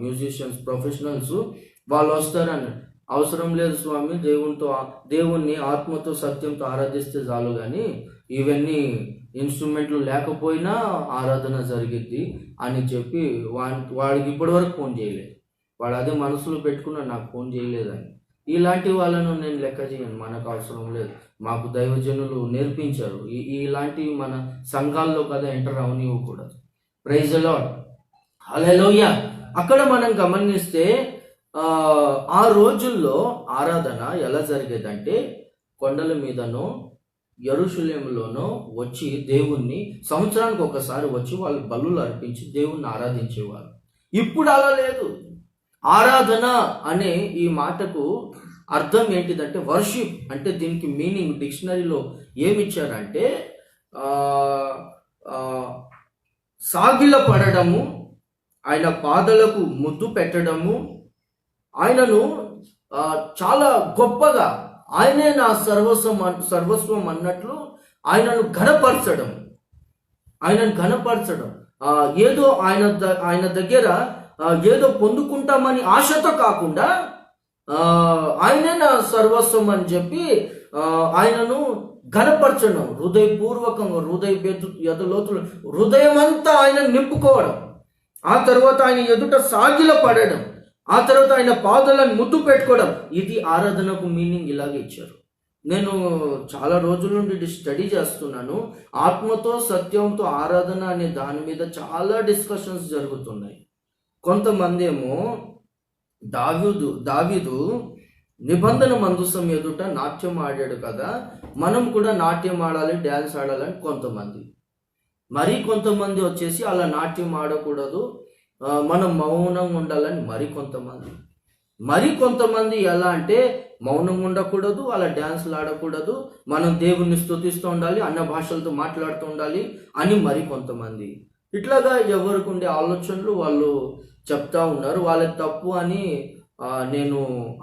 మ్యూజిషియన్స్ ప్రొఫెషనల్స్, వాళ్ళు వస్తారని. అవసరం లేదు స్వామి, దేవుణ్ణి ఆత్మతో సత్యంతో ఆరాధిస్తే చాలు, కానీ ఇవన్నీ ఇన్స్ట్రుమెంట్లు లేకపోయినా ఆరాధన జరిగిద్ది అని చెప్పి వాడికి ఇప్పటి వరకు ఫోన్ చేయలేదు. వాడు అదే మనసులో పెట్టుకున్నా, నాకు ఫోన్ చేయలేదని. ఇలాంటి వాళ్ళను నేను లెక్క చేయను, మనకు అవసరం లేదు, మాకు దైవజనులు నేర్పించారు, ఇలాంటివి మన సంఘాల్లో కదా ఎంటర్ అవనివ్వకూడదు. ప్రైజ్ ది లార్డ్, హల్లెలూయా. అక్కడ మనం గమనిస్తే ఆ రోజుల్లో ఆరాధన ఎలా జరిగేదంటే కొండల మీదనో యెరూషలేములోనో వచ్చి దేవుణ్ణి సంవత్సరానికి ఒకసారి వచ్చి వాళ్ళు బలులు అర్పించి దేవుణ్ణి ఆరాధించేవారు. ఇప్పుడు అలా లేదు. ఆరాధన అనే ఈ మాటకు అర్థం ఏంటిదంటే వర్షిప్ అంటే, దీనికి మీనింగ్ డిక్షనరీలో ఏమిచ్చారంటే సాగిల పడడము, ఆయన పాదలకు ముద్దు పెట్టడము, ఆయనను చాలా గొప్పగా ఆయనే నా సర్వస్వం అన్నట్లు ఆయనను ఘనపరచడం, ఏదో ఆయన దగ్గర ఏదో పొందుకుంటామని ఆశతో కాకుండా ఆయనే నా సర్వస్వం అని చెప్పి ఆయనను ఘనపరచడం, హృదయపూర్వకంగా ఎదలోతులు హృదయం అంతా ఆయన నింపుకోవడం, ఆ తర్వాత ఆయన ఎదుట సాగిల పడడం, ఆ తర్వాత ఆయన పాదాలను ముద్దు పెట్టుకోవడం. ఇది ఆరాధనకు మీనింగ్ ఇలాగే ఇచ్చారు. నేను చాలా రోజుల నుండి ఇది స్టడీ చేస్తున్నాను. ఆత్మతో సత్యంతో ఆరాధన అనే దాని మీద చాలా డిస్కషన్స్ జరుగుతున్నాయి. కొంతమంది ఏమో దావీదు నిబంధన మందసం ఎదుట నాట్యం ఆడాడు కదా, మనం కూడా నాట్యం ఆడాలి, డ్యాన్స్ ఆడాలని కొంతమంది. మరి కొంతమంది వచ్చేసి అలా నాట్యం ఆడకూడదు, మనం మౌనంగా ఉండాలని మరి కొంతమంది ఎలా అంటే మౌనంగా ఉండకూడదు, అలా డ్యాన్స్లు ఆడకూడదు, మనం దేవుణ్ణి స్తుతిస్తూ ఉండాలి, అన్న భాషలతో మాట్లాడుతూ ఉండాలి అని మరి కొంతమంది. ఇట్లాగా ఎవరికి ఉండే ఆలోచనలు వాళ్ళు చెప్తా ఉన్నారు. వాళ్ళకి తప్పు అని నేను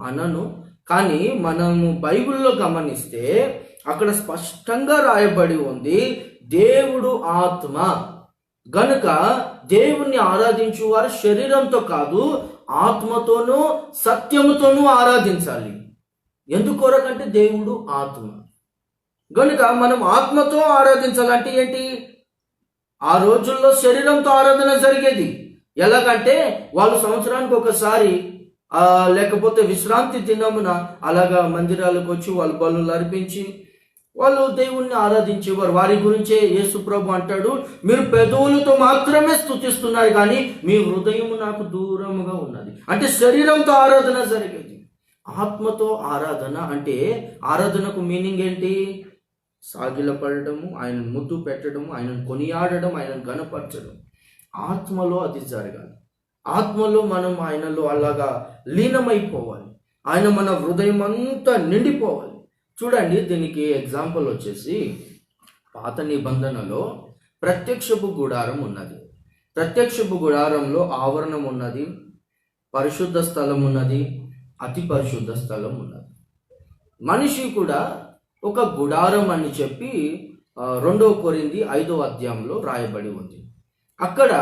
అనను. కానీ మనము బైబిల్లో గమనిస్తే అక్కడ స్పష్టంగా రాయబడి ఉంది, దేవుడు ఆత్మ గనుక దేవుణ్ణి ఆరాధించు వారు శరీరంతో కాదు ఆత్మతోనూ సత్యముతోనూ ఆరాధించాలి. ఎందుకొరకంటే దేవుడు ఆత్మ గనుక మనం ఆత్మతో ఆరాధించాలంటే ఏంటి? ఆ రోజుల్లో శరీరంతో ఆరాధన జరిగేది. ఎలాగంటే వాళ్ళు సంవత్సరానికి ఒకసారి లేకపోతే విశ్రాంతి దినమున అలాగా మందిరాలకు వచ్చి వాళ్ళు బలులు అర్పించి వాళ్ళు దేవుణ్ణి ఆరాధించేవారు. వారి గురించే యేసు ప్రభు అంటాడు, మీరు పెదవులతో మాత్రమే స్తుతిస్తున్నారు కానీ మీ హృదయం నాకు దూరముగా ఉన్నది. అంటే శరీరంతో ఆరాధన జరిగేది. ఆత్మతో ఆరాధన అంటే ఆరాధనకు మీనింగ్ ఏంటి? సాగిలపడము, ఆయన ముద్దు పెట్టడము, ఆయనను కొనియాడడం, ఆయనను గణపరచడం. ఆత్మలో అది జరగాలి. ఆత్మలో మనం ఆయనలో అలాగా లీనమైపోవాలి. ఆయన మన హృదయం అంతా నిండిపోవాలి. చూడండి, దీనికి ఎగ్జాంపుల్ వచ్చేసి పాత నిబంధనలో ప్రత్యక్షపు గుడారం ఉన్నది. ప్రత్యక్షపు గుడారంలో ఆవరణం ఉన్నది, పరిశుద్ధ స్థలం ఉన్నది, అతి పరిశుద్ధ స్థలం ఉన్నది. మనిషి కూడా ఒక గుడారం అని చెప్పి 2 కొరింథీ 5వ అధ్యాయంలో రాయబడి ఉంది. అక్కడ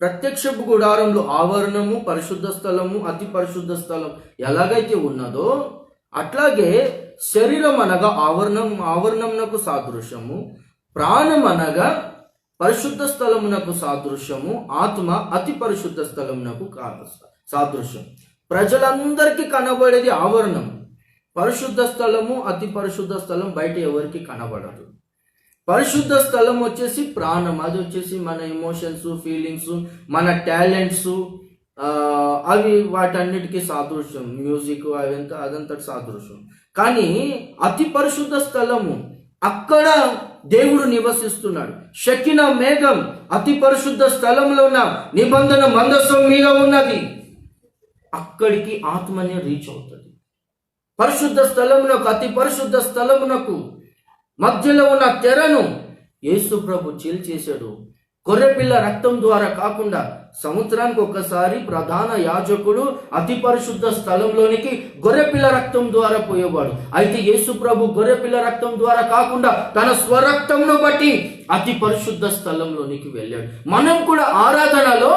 ప్రత్యక్షపు గుడారంలో ఆవరణము, పరిశుద్ధ స్థలము, అతి పరిశుద్ధ స్థలం ఎలాగైతే ఉన్నదో అట్లాగే శరీరం అనగా ఆవరణమునకు సాదృశ్యము, ప్రాణం అనగా పరిశుద్ధ స్థలమునకు సాదృశ్యము, ఆత్మ అతి పరిశుద్ధ స్థలమునకు సాదృశ్యం. ప్రజలందరికీ కనబడేది ఆవరణం. పరిశుద్ధ స్థలము, అతి పరిశుద్ధ స్థలం బయట ఎవరికి కనబడదు. పరిశుద్ధ స్థలం వచ్చేసి ప్రాణం, అది వచ్చేసి మన ఎమోషన్స్, ఫీలింగ్స్, మన టాలెంట్స్, అవి వాటన్నిటికీ సాదృశ్యం. మ్యూజిక్ అదంతా సాదృశ్యం. కానీ అతి పరిశుద్ధ స్థలము, అక్కడ దేవుడు నివసిస్తున్నాడు. షకిన మేఘం అతి పరిశుద్ధ స్థలంలో ఉన్న నిబంధన మందసం మీద ఉన్నది. అక్కడికి ఆత్మని రీచ్ అవుతుంది. పరిశుద్ధ స్థలమునకు, అతి పరిశుద్ధ స్థలమునకు మధ్యలో ఉన్న తెరను యేసు ప్రభు చీల్చేశాడు. గొర్రెపిల్ల రక్తం ద్వారా కాకుండా సంవత్సరానికి ఒకసారి ప్రధాన యాజకుడు అతి పరిశుద్ధ స్థలంలోనికి గొర్రెపిల్ల రక్తం ద్వారా పోయేవాడు. అయితే యేసు ప్రభు గొర్రెపిల్ల రక్తం ద్వారా కాకుండా తన స్వరక్తంను బట్టి అతి పరిశుద్ధ స్థలంలోనికి వెళ్ళాడు. మనం కూడా ఆరాధనలో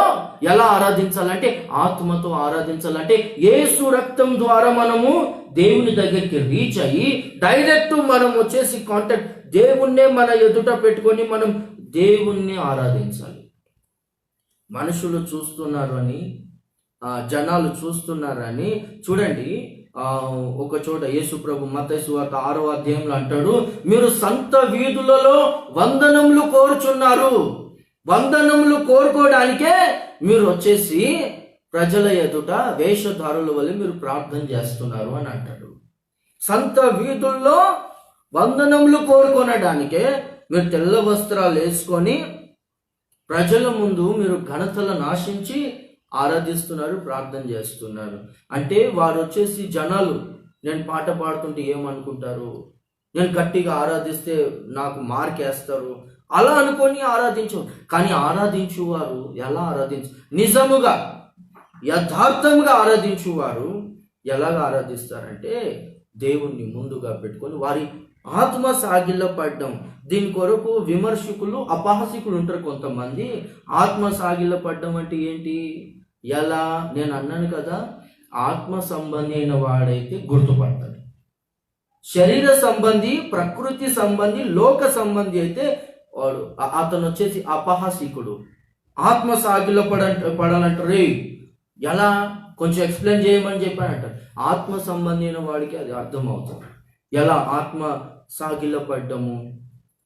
ఎలా ఆరాధించాలంటే ఆత్మతో ఆరాధించాలంటే యేసు రక్తం ద్వారా మనము దేవుని దగ్గరికి రీచ్ అయ్యి డైరెక్ట్ మనం వచ్చేసి కాంటాక్ట్ దేవుణ్ణే మన ఎదుట పెట్టుకొని మనం దేవుణ్ణి ఆరాధించాలి. మనుషులు చూస్తున్నారు అని, జనాలు చూస్తున్నారని చూడండి. ఒక చోట యేసు ప్రభు మత్తయి సువార్త 6వ అధ్యాయంలో అంటాడు, మీరు సంత వీధులలో వందనములు కోరుచున్నారు. వందనములు కోరుకోవడానికే మీరు వచ్చేసి ప్రజల ఎదుట వేషధారుల వల్ల మీరు ప్రార్థన చేస్తున్నారు అని అంటాడు. సంత వీధుల్లో వందనములు కోరుకొనడానికే మీరు తెల్ల వస్త్రాలు వేసుకొని ప్రజల ముందు మీరు ఘనతలను ఆశించి ఆరాధిస్తున్నారు, ప్రార్థన చేస్తున్నారు. అంటే వారు వచ్చేసి జనాలు నేను పాట పాడుతుంటే ఏమనుకుంటారు, నేను గట్టిగా ఆరాధిస్తే నాకు మార్క్ వేస్తారు అలా అనుకొని ఆరాధించు. కానీ ఆరాధించువారు ఎలా నిజముగా యథార్థంగా ఆరాధించువారు ఎలాగ ఆరాధిస్తారంటే దేవుణ్ణి ముందుగా పెట్టుకొని వారి ఆత్మ సాగిలపడ్డం. దీని కొరకు విమర్శకులు, అపహాసికులు ఉంటారు కొంతమంది. ఆత్మ సాగిలపడ్డం అంటే ఏంటి? ఎలా? నేను అన్నాను కదా, ఆత్మ సంబంధి అయిన వాడైతే గుర్తుపడతాడు. శరీర సంబంధి, ప్రకృతి సంబంధి, లోక సంబంధి అయితే వాడు అతను వచ్చేసి అపహాసికుడు. ఆత్మ సాగిలపడాలంటారు, ఎలా, కొంచెం ఎక్స్ప్లెయిన్ చేయమని చెప్పానంట. ఆత్మ సంబంధమైన వాడికి అది అర్థమవుతుంది. ఎలా ఆత్మ సాగిలపడ్డము,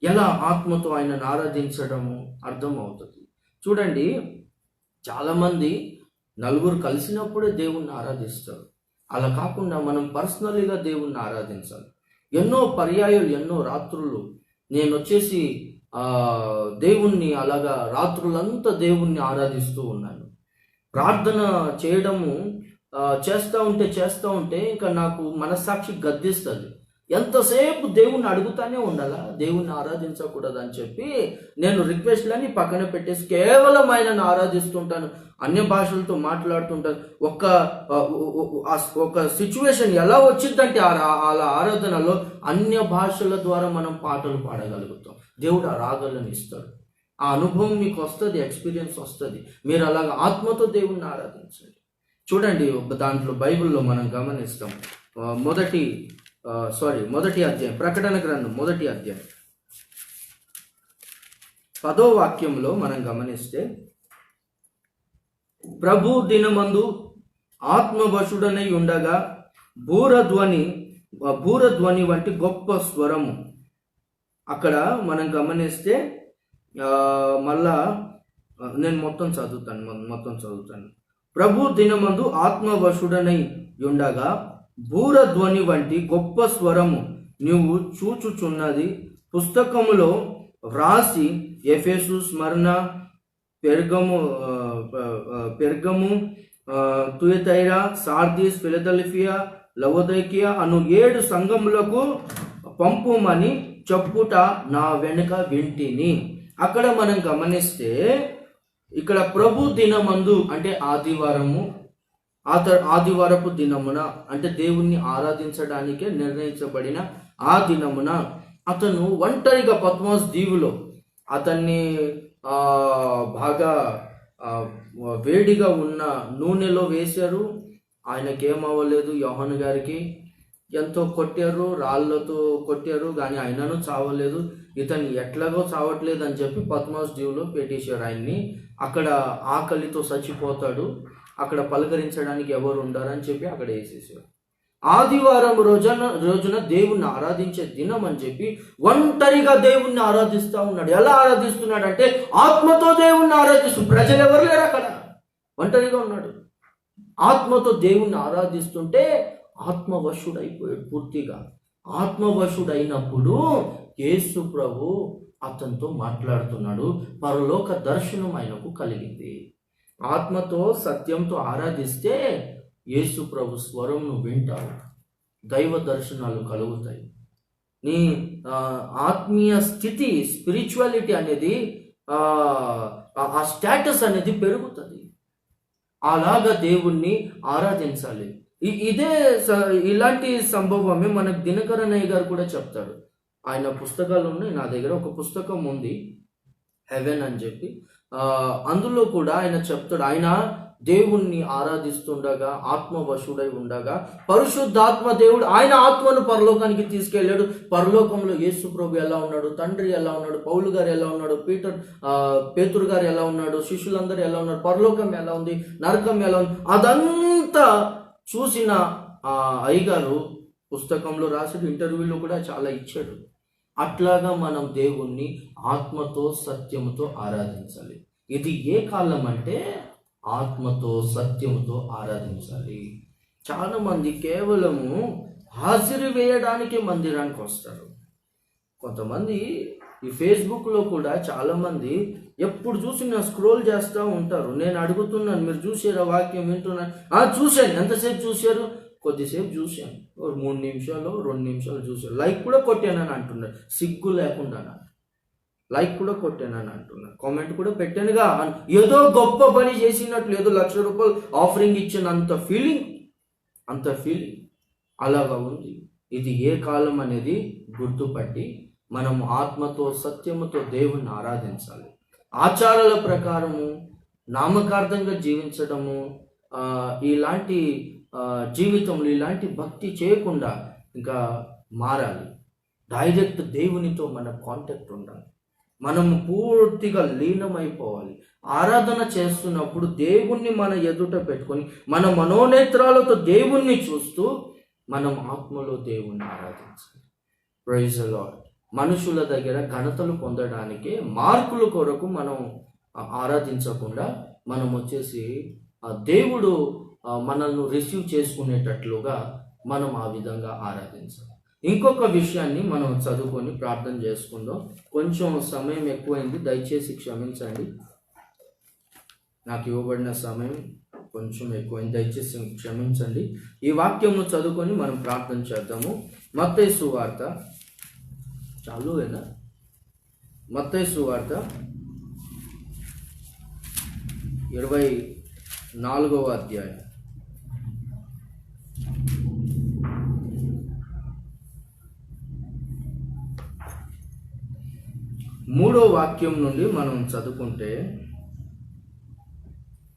ఎలా ఆత్మతో ఆయనను ఆరాధించడము అర్థమవుతుంది. చూడండి, చాలామంది నలుగురు కలిసినప్పుడే దేవుణ్ణి ఆరాధిస్తారు. అలా కాకుండా మనం పర్సనల్గా దేవుణ్ణి ఆరాధించాలి. ఎన్నో పర్యాయాలు, ఎన్నో రాత్రులు నేను వచ్చేసి దేవుణ్ణి అలాగా రాత్రులంతా దేవుణ్ణి ఆరాధిస్తూ ఉన్నాను. ప్రార్థన చేయడము చేస్తూ ఉంటే ఇంకా నాకు మనస్సాక్షి గద్దిస్తుంది. ఎంతసేపు దేవుణ్ణి అడుగుతానే ఉండాలా, దేవుణ్ణి ఆరాధించకూడదని చెప్పి నేను రిక్వెస్ట్లని పక్కన పెట్టేసి కేవలం ఆయనను ఆరాధిస్తుంటాను. అన్య భాషలతో మాట్లాడుతుంటాను. ఒక సిచ్యువేషన్ ఎలా వచ్చిందంటే అలా ఆరాధనలో అన్య భాషల ద్వారా మనం పాటలు పాడగలుగుతాం. దేవుడు ఆ రాగాలను ఇస్తాడు. ఆ అనుభవం మీకు వస్తుంది, ఎక్స్పీరియన్స్ వస్తుంది. మీరు అలాగా ఆత్మతో దేవుణ్ణి ఆరాధించండి. చూడండి, దాంట్లో బైబిల్లో మనం గమనిస్తాం. మొదటి అధ్యాయం, ప్రకటన గ్రంథం 1వ అధ్యాయం 10వ వాక్యంలో మనం గమనిస్తే, ప్రభు దినమందు ఆత్మవశుడనై ఉండగా బూరధ్వని వంటి గొప్ప స్వరము. అక్కడ మనం గమనిస్తే మళ్ళా నేను మొత్తం చదువుతాను. ప్రభు దినమందు ఆత్మవశుడనై ఉండగా బూరధ్వని వంటి గొప్ప స్వరము నువ్వు చూచుచున్నది పుస్తకములో వ్రాసి ఎఫెసు, స్మరణ, పెర్గము, తుయతైరా, సార్దీస్, ఫిలదెల్ఫియా, లవోదైకియా అను 7 సంఘములకు పంపుమని చెప్పుట నా వెనుక వింటిని. అక్కడ మనం గమనిస్తే ఇక్కడ ప్రభు దినమందు అంటే ఆదివారపు దినమున, అంటే దేవుణ్ణి ఆరాధించడానికే నిర్ణయించబడిన ఆ దినమున అతను ఒంటరిగా పద్మోస్ దీవులో అతన్ని బాగా వేడిగా ఉన్న నూనెలో వేశారు. ఆయనకేమవ్వలేదు. యోహాను గారికి ఎంతో కొట్టారు, రాళ్లతో కొట్టారు, కానీ ఆయనను చావలేదు. ఇతను ఎట్లాగో చావట్లేదు అని చెప్పి పద్మోస్ దీవులో పెట్టేశారు ఆయన్ని. అక్కడ ఆకలితో చచ్చిపోతాడు, అక్కడ పలకరించడానికి ఎవరు ఉండారని చెప్పి అక్కడ వేసేసారు. ఆదివారం రోజున దేవుణ్ణి ఆరాధించే దినం అని చెప్పి ఒంటరిగా దేవుణ్ణి ఆరాధిస్తూ ఉన్నాడు. ఎలా ఆరాధిస్తున్నాడు అంటే ఆత్మతో దేవుణ్ణి ఆరాధిస్తున్నాడు. ప్రజలు ఎవరు లేరు, అక్కడ ఒంటరిగా ఉన్నాడు. ఆత్మతో దేవుణ్ణి ఆరాధిస్తుంటే ఆత్మవశుడైపోయాడు పూర్తిగా. ఆత్మవశుడైనప్పుడు యేసు ప్రభు అతనితో మాట్లాడుతున్నాడు. పరలోక దర్శనం ఆయనకు కలిగింది. ఆత్మతో సత్యంతో ఆరాధిస్తే యేసు ప్రభు స్వరంను వింటావు, దైవ దర్శనాలు కలుగుతాయి. నీ ఆత్మీయ స్థితి, స్పిరిచువాలిటీ అనేది ఆ స్టేటస్ అనేది పెరుగుతుంది. అలాగా దేవుణ్ణి ఆరాధించాలి. ఇలాంటి సంభవమే మనకు దినకరనయ్య గారు కూడా చెప్తాడు. ఆయన పుస్తకాలు ఉన్నాయి, నా దగ్గర ఒక పుస్తకం ఉంది, హెవెన్ అని చెప్పి. అందులో కూడా ఆయన చెప్తాడు, ఆయన దేవుణ్ణి ఆరాధిస్తుండగా ఆత్మవశుడై ఉండగా పరిశుద్ధాత్మ దేవుడు ఆయన ఆత్మను పరలోకానికి తీసుకెళ్ళాడు. పరలోకంలో యేసు ప్రభు ఎలా ఉన్నాడు, తండ్రి ఎలా ఉన్నాడు, పౌలు గారు ఎలా ఉన్నాడు, పేతురు గారు ఎలా ఉన్నాడు, శిష్యులందరూ ఎలా ఉన్నారు, పరలోకం ఎలా ఉంది, నరకం ఎలా ఉంది, అదంతా చూసిన అయ్యగారు పుస్తకంలో రాసాడు. ఇంటర్వ్యూలో కూడా చాలా ఇచ్చాడు. అట్లాగా మనం దేవుణ్ణి ఆత్మతో సత్యముతో ఆరాధించాలి. ఇది ఏ కాలం అంటే ఆత్మతో సత్యముతో ఆరాధించాలి. చాలా మంది కేవలము హాజరు వేయడానికి మందిరానికి వస్తారు. కొంతమంది ఈ ఫేస్బుక్లో కూడా చాలామంది ఎప్పుడు చూసినా స్క్రోల్ చేస్తూ ఉంటారు. నేను అడుగుతున్నాను, మీరు చూసారా, వాక్యం వింటున్నాను? చూశాను. ఎంతసేపు చూశారు? కొద్దిసేపు చూశాను, 3 నిమిషాలు 2 నిమిషాలు చూశాను. లైక్ కూడా కొట్టానని అంటున్నారు. సిగ్గు లేకుండా లైక్ కూడా కొట్టానని అంటున్నారు. కామెంట్ కూడా పెట్టానుగా, ఏదో గొప్ప పని చేసినట్లు, ఏదో ₹1,00,000 ఆఫరింగ్ ఇచ్చిన అంత ఫీలింగ్ అలాగా ఉంది. ఇది ఏ కాలం అనేది గుర్తుపట్టి మనం ఆత్మతో సత్యముతో దేవుణ్ణి ఆరాధించాలి. ఆచారాల ప్రకారము నామకార్థంగా జీవించడము, ఇలాంటి జీవితంలో ఇలాంటి భక్తి చేయకుండా ఇంకా మారాలి. డైరెక్ట్ దేవునితో మన కాంటాక్ట్ ఉండాలి. మనము పూర్తిగా లీనమైపోవాలి. ఆరాధన చేస్తున్నప్పుడు దేవుణ్ణి మన ఎదుట పెట్టుకొని మన మనోనేత్రాలతో దేవుణ్ణి చూస్తూ మనం ఆత్మలో దేవుణ్ణి ఆరాధించాలి. Praise the lord. మనుషుల దగ్గర ఘనతలు పొందడానికి మార్కుల కొరకు మనం ఆరాధించకుండా మనం వచ్చేసి దేవుడు మనల్ని రిసీవ్ చేసుకునేటట్లుగా మనం ఆ విధంగా ఆరాధించాలి. ఇంకొక విషయాన్ని మనం చదువుకొని ప్రార్థన చేసుకుందాం. కొంచెం సమయం ఎక్కువైంది, దయచేసి క్షమించండి. నాకు ఇవ్వబడిన సమయం కొంచెం ఎక్కువైంది, దయచేసి క్షమించండి. ఈ వాక్యంను చదువుకొని మనం ప్రార్థన చేద్దాము. మత్తయి సువార్త చాలువేనా? మత్తయి సువార్త 24వ అధ్యాయం 3వ వాక్యం నుండి మనం చదువుకుంటే,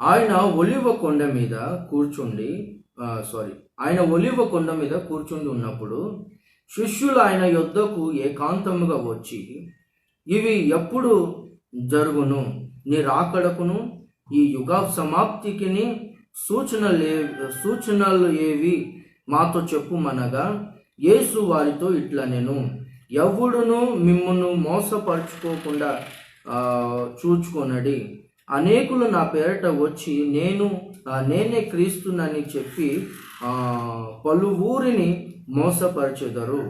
ఆయన ఒలివ కొండ మీద కూర్చుండి ఉన్నప్పుడు శిష్యులు ఆయన యొద్దకు ఏకాంతముగా వచ్చి, ఇవి ఎప్పుడు జరుగును? నీ రాకడకును ఈ యుగ సమాప్తికిని సూచనలు ఏవి మాతో చెప్పుమనగా, యేసు వారితో ఇట్లనెను, ఎవడును మిమ్మును మోసపరుచుకోకుండా చూచుకొనడి. అనేకులు నా పేరట వచ్చి నేనే క్రీస్తునని చెప్పి పలువురిని మోసపరచెదరు.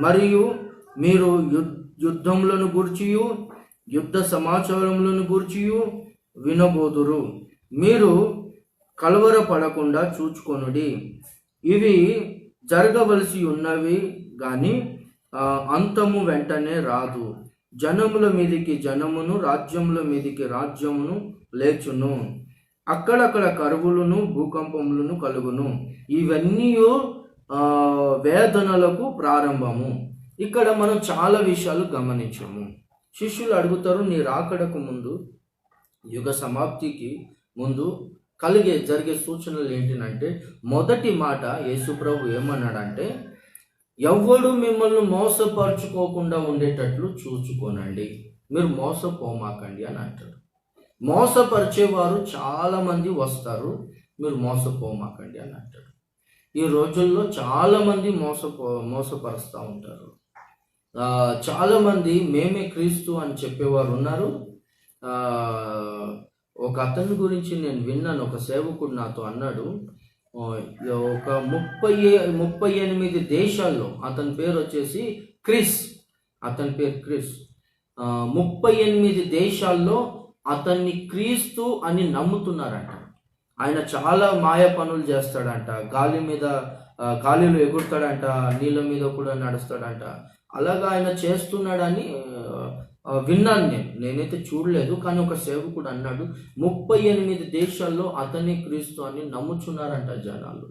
మరియు మీరు యుద్ధములను గూర్చియు యుద్ధ సమాచారములను గూర్చియు వినబోదురు. మీరు కలవరపడకుండా చూచుకొనుడి. ఇవి జరగవలసి ఉన్నవి గాని అంతము వెంటనే రాదు. జనముల మీదికి జనమును, రాజ్యముల మీదికి రాజ్యమును లేచును. అక్కడక్కడ కరువులను భూకంపములను కలుగును. ఇవన్నీ వేదనలకు ప్రారంభము. ఇక్కడ మనం చాలా విషయాలు గమనించాము. శిష్యులు అడుగుతారు, నీ రాకడకు ముందు, యుగ సమాప్తికి ముందు జరిగే సూచనలు ఏంటినంటే, మొదటి మాట యేసుప్రభు ఏమన్నాడంటే, ఎవ్వడు మిమ్మల్ని మోసపరుచుకోకుండా ఉండేటట్లు చూచుకోనండి, మీరు మోసపోమాకండి అని అంటాడు. మోసపరిచేవారు చాలా మంది వస్తారు, మీరు మోసపోమాకండి అని అంటాడు. ఈ రోజుల్లో చాలా మంది మోసపరుస్తూ ఉంటారు. చాలా మంది మేమే క్రీస్తు అని చెప్పేవారు ఉన్నారు. ఒక అతని గురించి నేను విన్నాను, ఒక సేవకుడు నాతో అన్నాడు, ఒక 38 దేశాల్లో, అతని పేరు వచ్చేసి క్రిస్, 38 దేశాల్లో అతన్ని క్రీస్తు అని నమ్ముతున్నారంట. ఆయన చాలా మాయ పనులు చేస్తాడంట, గాలిలో ఎగురుతాడంట, నీళ్ళ మీద కూడా నడుస్తాడంట. అలాగా ఆయన చేస్తున్నాడని విన్నాను. నేనైతే చూడలేదు, కానీ ఒక సేవకుడు అన్నాడు 38 దేశాల్లో అతన్ని క్రీస్తు అని నమ్ముచున్నారంట జనాలు.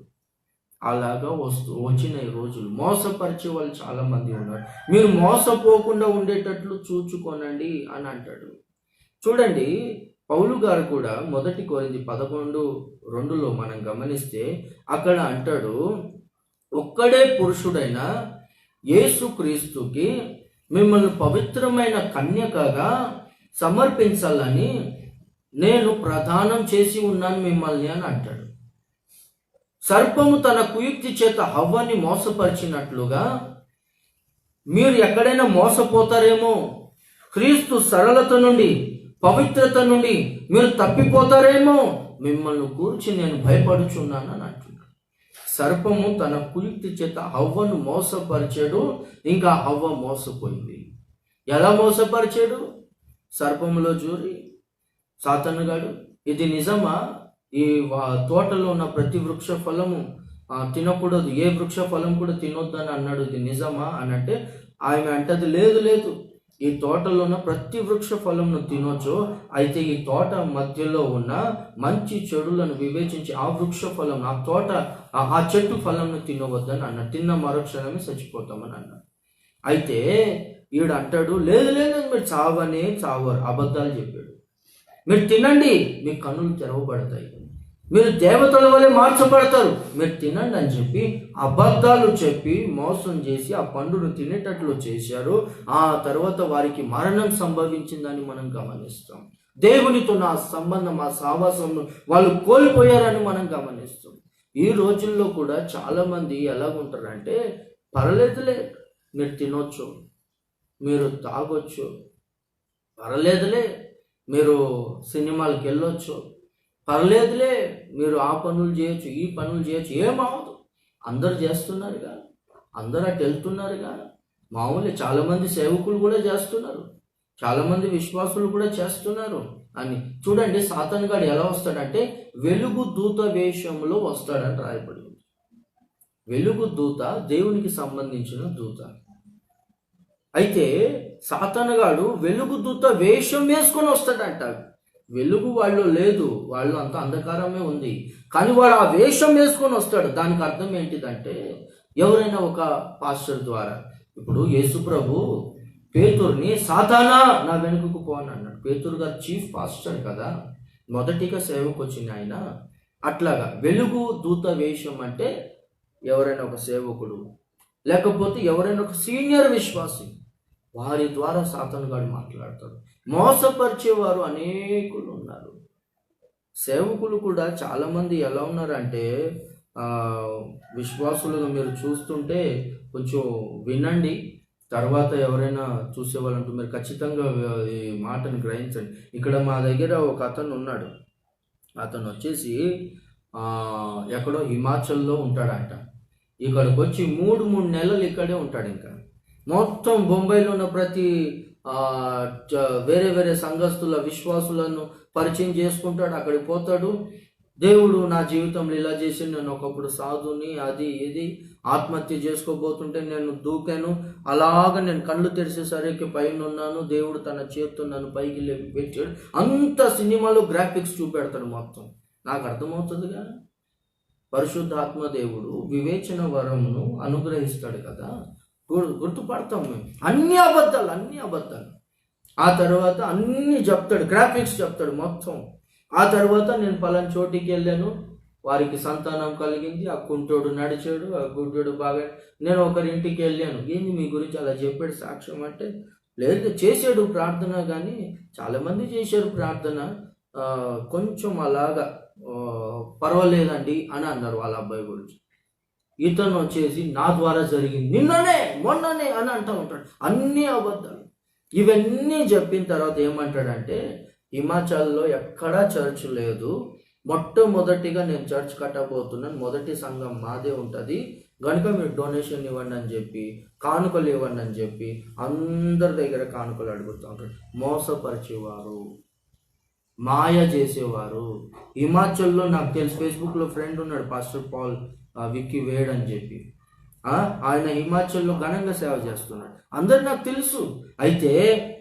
అలాగా వచ్చిన ఈ రోజులు మోసపరిచే వాళ్ళు చాలా మంది ఉన్నారు. మీరు మోసపోకుండా ఉండేటట్లు చూచుకోనండి అని అంటాడు. చూడండి, పౌలు గారు కూడా 1 కొరింథీ 11:2 మనం గమనిస్తే అక్కడ అంటాడు, ఒక్కడే పురుషుడైన యేసుక్రీస్తుకి మిమ్మల్ని పవిత్రమైన కన్యకగా సమర్పించాలని నేను ప్రదానం చేసి ఉన్నాను మిమ్మల్ని అని అంటాడు. సర్పము తన కుయుక్తి చేత హవ్వని మోసపరిచినట్లుగా మీరు ఎక్కడైనా మోసపోతారేమో, క్రీస్తు సరళత నుండి, పవిత్రత నుండి మీరు తప్పిపోతారేమో, మిమ్మల్ని కూర్చి నేను భయపడుచున్నాను అని అంటున్నాడు. సర్పము తన కుయుక్తి చేత హవ్వను మోసపరిచాడు, ఇంకా హవ్వ మోసపోయింది. ఎలా మోసపరిచాడు? సర్పములో జూరి సాతానుగాడు, ఇది నిజమా? ఈ తోటలో ఉన్న ప్రతి వృక్ష ఫలము తినకూడదు, ఏ వృక్ష ఫలం కూడా తినొద్దని అన్నాడు, ఇది నిజమా అని అంటే ఆమె అంటది, లేదు, ఈ తోటలో ఉన్న ప్రతి వృక్ష ఫలంను తినొచ్చు, అయితే ఈ తోట మధ్యలో ఉన్న మంచి చెడులను వివేచించి ఆ వృక్ష ఫలం, ఆ చెట్టు ఫలంను తినవద్దని అన్నాడు. తిన్న మరుక్షణమే చచ్చిపోతామని అన్నాడు. అయితే ఈడు అంటాడు, లేదు మీరు చావరు, అబద్ధాలు చెప్పాడు. మీరు తినండి, మీ కన్నులు తెరవబడతాయి. మీరు దేవతల వలె మార్చబడతారు. మీరు తినండి అని చెప్పి అబద్ధాలు చెప్పి మోసం చేసి ఆ పండును తినేటట్లు చేశారు. ఆ తర్వాత వారికి మరణం సంభవించిందని మనం గమనిస్తాం. దేవునితో నా సంబంధం, ఆ సావాసం వాళ్ళు కోల్పోయారని మనం గమనిస్తాం. ఈ రోజుల్లో కూడా చాలామంది ఎలాగుంటారంటే, పర్లేదులే మీరు తినొచ్చు, మీరు తాగొచ్చు, పర్లేదులే మీరు సినిమాలకు వెళ్ళొచ్చు, పర్లేదులే మీరు ఆ పనులు చేయొచ్చు, ఈ పనులు చేయొచ్చు, ఏమవదు, అందరు చేస్తున్నారుగా, అందరూ అటు వెళ్తున్నారుగా, మామూలే. చాలామంది సేవకులు కూడా చేస్తున్నారు, చాలామంది విశ్వాసులు కూడా చేస్తున్నారు అని. చూడండి సాతాను గాడు ఎలా వస్తాడంటే వెలుగు దూత వేషంలో వస్తాడని రాయబడి ఉంది. వెలుగు దూత దేవునికి సంబంధించిన దూత. అయితే సాతానుగాడు వెలుగు దూత వేషం వేసుకొని వస్తాడంట. వెలుగు వాళ్ళు లేదు, వాళ్ళు అంత అంధకారమే ఉంది, కానీ వాడు ఆ వేషం వేసుకొని వస్తాడు. దానికి అర్థం ఏంటిదంటే, ఎవరైనా ఒక పాస్టర్ ద్వారా, ఇప్పుడు యేసు ప్రభు పేతురుని సాతానా నా వెనుకకు పో అని అన్నాడు. పేతురు గారు చీఫ్ పాస్టర్ కదా, మొదటిగా సేవకు వచ్చిన ఆయన. అట్లాగా వెలుగు దూత వేషం అంటే ఎవరైనా ఒక సేవకుడు, లేకపోతే ఎవరైనా ఒక సీనియర్ విశ్వాసి, వారి ద్వారా సాతాను గాడు మాట్లాడతాడు. మోసపరిచేవారు అనేకులు ఉన్నారు. సేవకులు కూడా చాలామంది ఎలా ఉన్నారంటే, విశ్వాసులుగా మీరు చూస్తుంటే కొంచెం వినండి, తర్వాత ఎవరైనా చూసేవాళ్ళంటూ మీరు ఖచ్చితంగా ఈ మాటను గ్రహించండి. ఇక్కడ మా దగ్గర ఒక అతను ఉన్నాడు. అతను వచ్చేసి ఎక్కడో హిమాచల్లో ఉంటాడంట. ఇక్కడికి వచ్చి మూడు నెలలు ఇక్కడే ఉంటాడు. ఇంకా మొత్తం బొంబాయిలో ఉన్న ప్రతి వేరే వేరే సంఘస్థుల విశ్వాసులను పరిచయం చేసుకుంటాడు. అక్కడికి పోతాడు. దేవుడు నా జీవితంలో ఇలా చేసి, నేను ఒకప్పుడు సాధుని, అది ఇది ఆత్మహత్య చేసుకోబోతుంటే నేను దూకాను, అలాగ నేను కళ్ళు తెరిచేసరికి పైన ఉన్నాను, దేవుడు తన చేతితో నన్ను పైకి లేపి పెట్టాడు. అంత సినిమాలో గ్రాఫిక్స్ చూపెడతాడు మొత్తం. నాకు అర్థమవుతుందిగా, పరిశుద్ధాత్మ దేవుడు వివేచన వరమును అనుగ్రహిస్తాడు కదా, గుర్తుపడతాం మేము. అన్ని అబద్ధాలు. ఆ తర్వాత అన్ని చెప్తాడు, గ్రాఫిక్స్ చెప్తాడు మొత్తం. ఆ తర్వాత నేను పలానా చోటికి వెళ్ళాను, వారికి సంతానం కలిగింది, ఆ కుంటోడు నడిచాడు, ఆ గుడ్డోడు బాగా, నేను ఒకరింటికి వెళ్ళాను, ఏంది మీ గురించి అలా చెప్పాడు సాక్ష్యం అంటే, లేదు చేశాడు ప్రార్థన, కానీ చాలామంది చేశారు ప్రార్థన, కొంచెం అలాగా పర్వాలేదండి అని అన్నారు వాళ్ళ అబ్బాయి గురించి. ఇతను వచ్చేసి నా ద్వారా జరిగింది, నిన్ననే మొన్ననే అని అంటూ ఉంటాడు. అన్ని అబద్ధాలు. ఇవన్నీ చెప్పిన తర్వాత ఏమంటాడంటే, హిమాచల్లో ఎక్కడా చర్చ్ లేదు, మొట్టమొదటిగా నేను చర్చ్ కట్టబోతున్నాను, మొదటి సంఘం మాదే ఉంటుంది, కనుక మీరు డొనేషన్ ఇవ్వండి అని చెప్పి, కానుకలు ఇవ్వండి అని చెప్పి అందరి దగ్గర కానుకలు అడుగుతూ ఉంటాడు. మోసపరిచేవారు, మాయ చేసేవారు. హిమాచల్లో నాకు తెలిసి ఫేస్బుక్లో ఫ్రెండ్ ఉన్నాడు, పాస్టర్ పాల్ విక్కీ వేడ్ అని చెప్పి, ఆయన హిమాచల్లో ఘనంగా సేవ చేస్తున్నాడు, అందరు నాకు తెలుసు. అయితే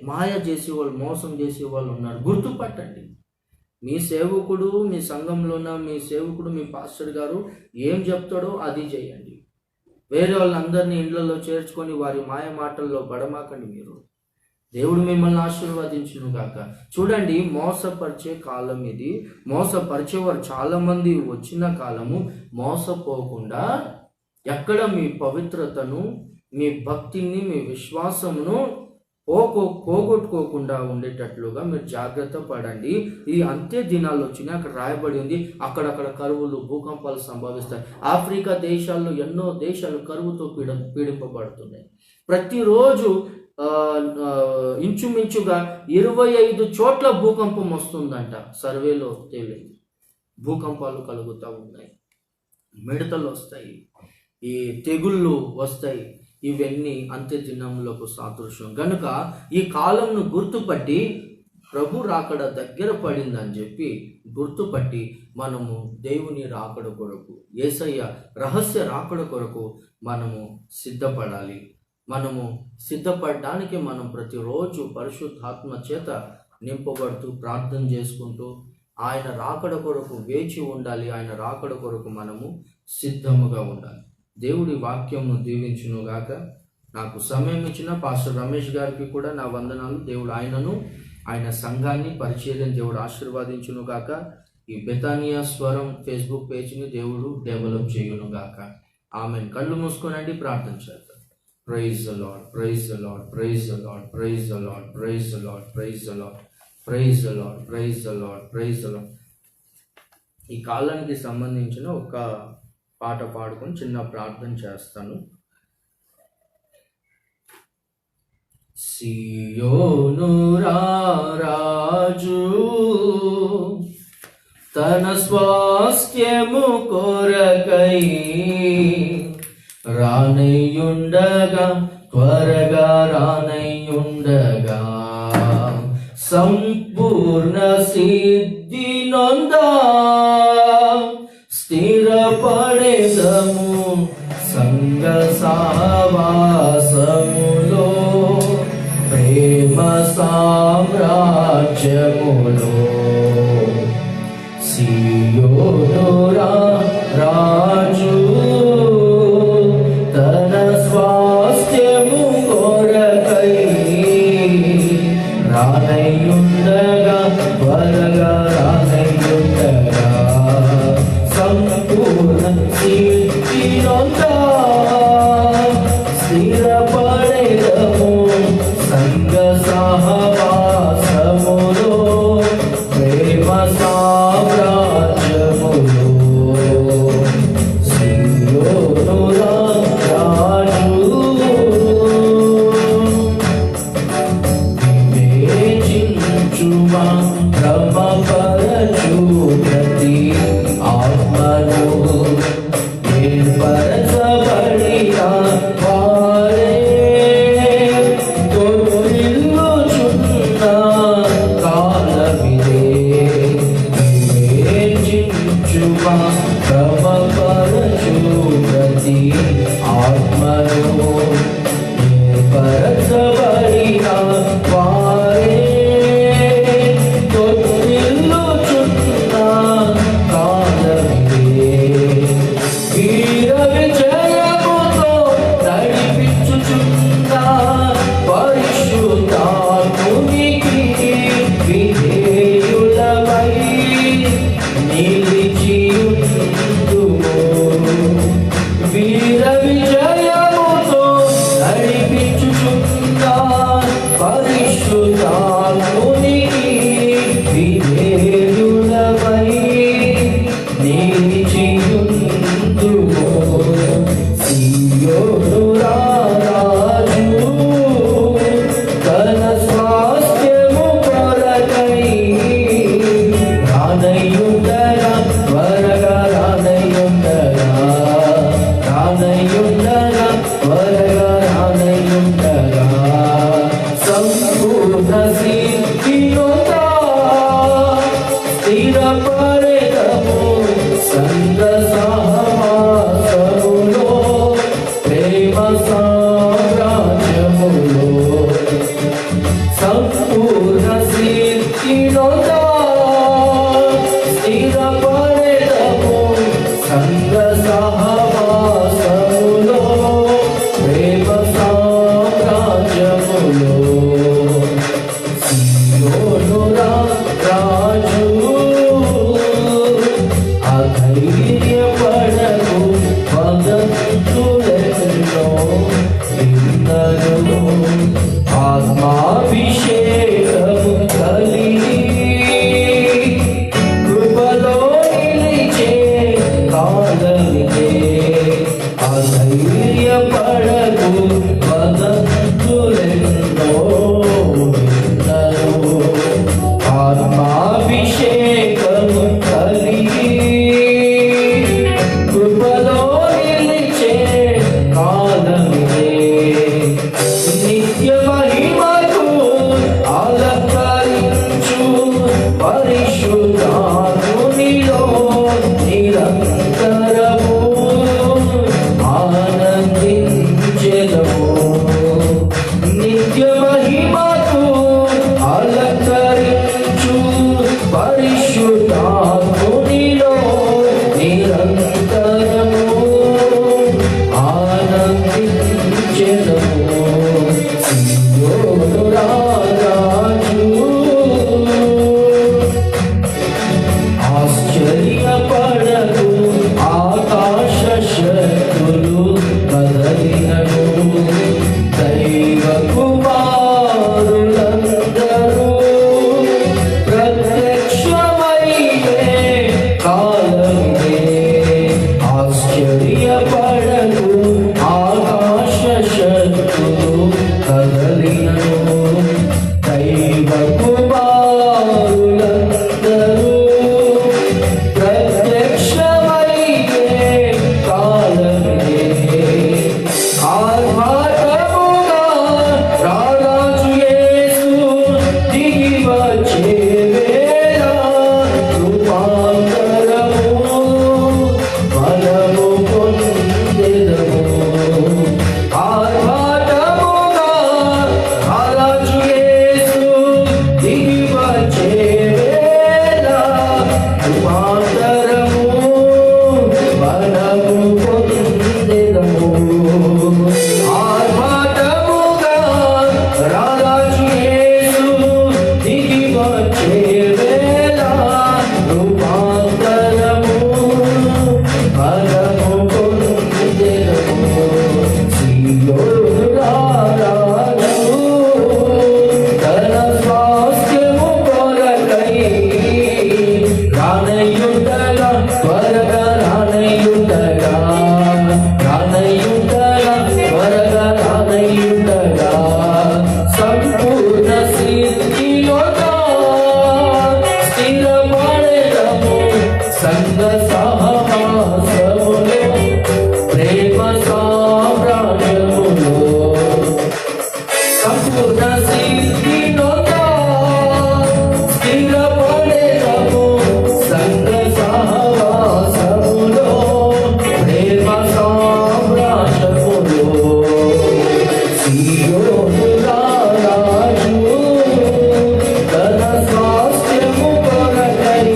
మాయ చేసేవాళ్ళు, మోసం చేసేవాళ్ళు ఉన్నారు, గుర్తుపట్టండి. మీ సేవకుడు, మీ సంఘంలోన మీ సేవకుడు, మీ పాస్టర్ గారు ఏం చెప్తాడో అది చేయండి. వేరే వాళ్ళందరినీ ఇండ్లలో చేర్చుకొని వారి మాయ మాటల్లో పడమాకండి. మీరు దేవుడు మిమ్మల్ని ఆశీర్వదించును గాక. చూడండి, మోసపరిచే కాలం ఇది. మోసపరిచేవారు చాలామంది వచ్చిన కాలము. మోసపోకుండా ఎక్కడ మీ పవిత్రతను, మీ భక్తిని, మీ విశ్వాసమును పోగొట్టుకోకుండా ఉండేటట్లుగా మీరు జాగ్రత్త పడండి. ఈ అంత్య దినాలు వచ్చినాయి, అక్కడ రాయబడి ఉంది, అక్కడక్కడ కరువులు, భూకంపాలు సంభవిస్తాయి. ఆఫ్రికా దేశాల్లో ఎన్నో దేశాలు కరువుతో పీడింపబడుతున్నాయి. ప్రతిరోజు ఇంచుమించుగా 25 చోట్ల భూకంపం వస్తుందంట, సర్వేలో తేలింది. భూకంపాలు కలుగుతూ ఉన్నాయి, మిడతలు వస్తాయి, ఈ తెగుళ్ళు వస్తాయి. ఇవన్నీ అంత్య దినములకు సాదృశ్యం. గనుక ఈ కాలంను గుర్తుపట్టి, ప్రభు రాకడ దగ్గర పడిందని చెప్పి గుర్తుపట్టి, మనము దేవుని రాకడ కొరకు, యేసయ్య రహస్య రాకడ కొరకు మనము సిద్ధపడాలి. మనము సిద్ధపడడానికి మనం ప్రతిరోజు పరిశుద్ధాత్మ చేత నింపబడుతూ ప్రార్థన చేసుకుంటూ ఆయన రాకడ కొరకు వేచి ఉండాలి. ఆయన రాకడ కొరకు మనము సిద్ధముగా ఉండాలి. దేవుడి వాక్యంను దీవించును గాక. నాకు సమయం ఇచ్చిన పాస్టర్ రమేష్ గారికి కూడా నా వందనాలు. దేవుడు ఆయనను, ఆయన సంఘాన్ని, పరిచర్యను దేవుడు ఆశీర్వదించును గాక. ఈ బెతానియా స్వరం ఫేస్బుక్ పేజ్ని దేవుడు డెవలప్ చేయును గాక. ఆమెన్. కళ్ళు మూసుకోనండి, ప్రార్థన చేద్దాం. Praise the lord, praise the lord, praise the lord, praise the lord, praise the lord, praise the lord, praise the lord, praise the lord, praise the lord. ఈ కాలానికి సంబంధించిన ఒక పాట పాడుకొని చిన్న ప్రార్థన చేస్తాను. సియోను రాజు తన స్వాస్థ్యము కొరకై రానయ్యుండగా, త్వరగా రానయ్యుండగా, సంపూర్ణ సిద్ధి నొందా స్థిరపడేదము సంగ సావాసములో, ప్రేమ సామ్రాజ్యములో. సియోను రాజు తన స్వాస్థ్యము కొరకై రానయ్యుండగా, త్వరగా రానయ్యుండగా, సంపూర్ణ సిద్ధి నొందా స్థిరపడేదము సంగ సహవాసములో, ప్రేమ సామ్రాజ్యములో. సియోను రాజు వివేచించుమా, క్రమపరచు ప్రతి ఆత్మను ఏర్పరచబడిన వారే తొలిల్లుచున్న కాలమిదే. వివేచించుమా, క్రమపరచు ప్రతి ఆత్మను ఏర్పరచబడిన వారే తొలిల్లుచున్న కాలమిదే. వీర విజయముతో నడిపించుచున్న పరిశుద్ధాత్మునికి విధేయులమై నిలిచియుందుము. వీర విజయముతో నడిపించుచున్న పరిశుద్ధాత్మునికి విధేయులమై నిలిచియుందుము. సియోను రాజు తన స్వాస్థ్యము కొరకై రానయ్యుండగా, త్వరగా రానయ్యుండగా, రానయ్యుండగా, త్వరగా రానయ్యుండగా, సంపూర్ణ సిద్ధి నొందా స్థిరపడెదము సంగ సహవాసములో, ప్రేమ సామ్రాజ్యములో. సంపూర్ణ సిద్ధి నొందా స్థిరపడెదము సంగ సహవాసములో, ప్రేమ సామ్రాజ్యములో. సియోను రాజు అధైర్యపడకు, వదంతులెన్నో విన్నరు, ఆత్మాభిషేకము కలిగి కృపలో నిలిచే కాలమిదే. అధైర్యపడకు, వదంతులెన్నో విన్నరు, ఆత్మాభిషేకము కలిగి కృపలో నిలిచే కాలమిదే. నిత్య మహిమకు అలంకరించు పరిశుద్ధాత్మునిలో నిరంతరము ఆనందించెదము. నిత్య మహిమకు అలంకరించు పరిశుద్ధాత్మునిలో నిరంతరము ఆనందించెదము. సియోను రాజు సీయోను రారాజు తన స్వాస్థ్యము కొరకై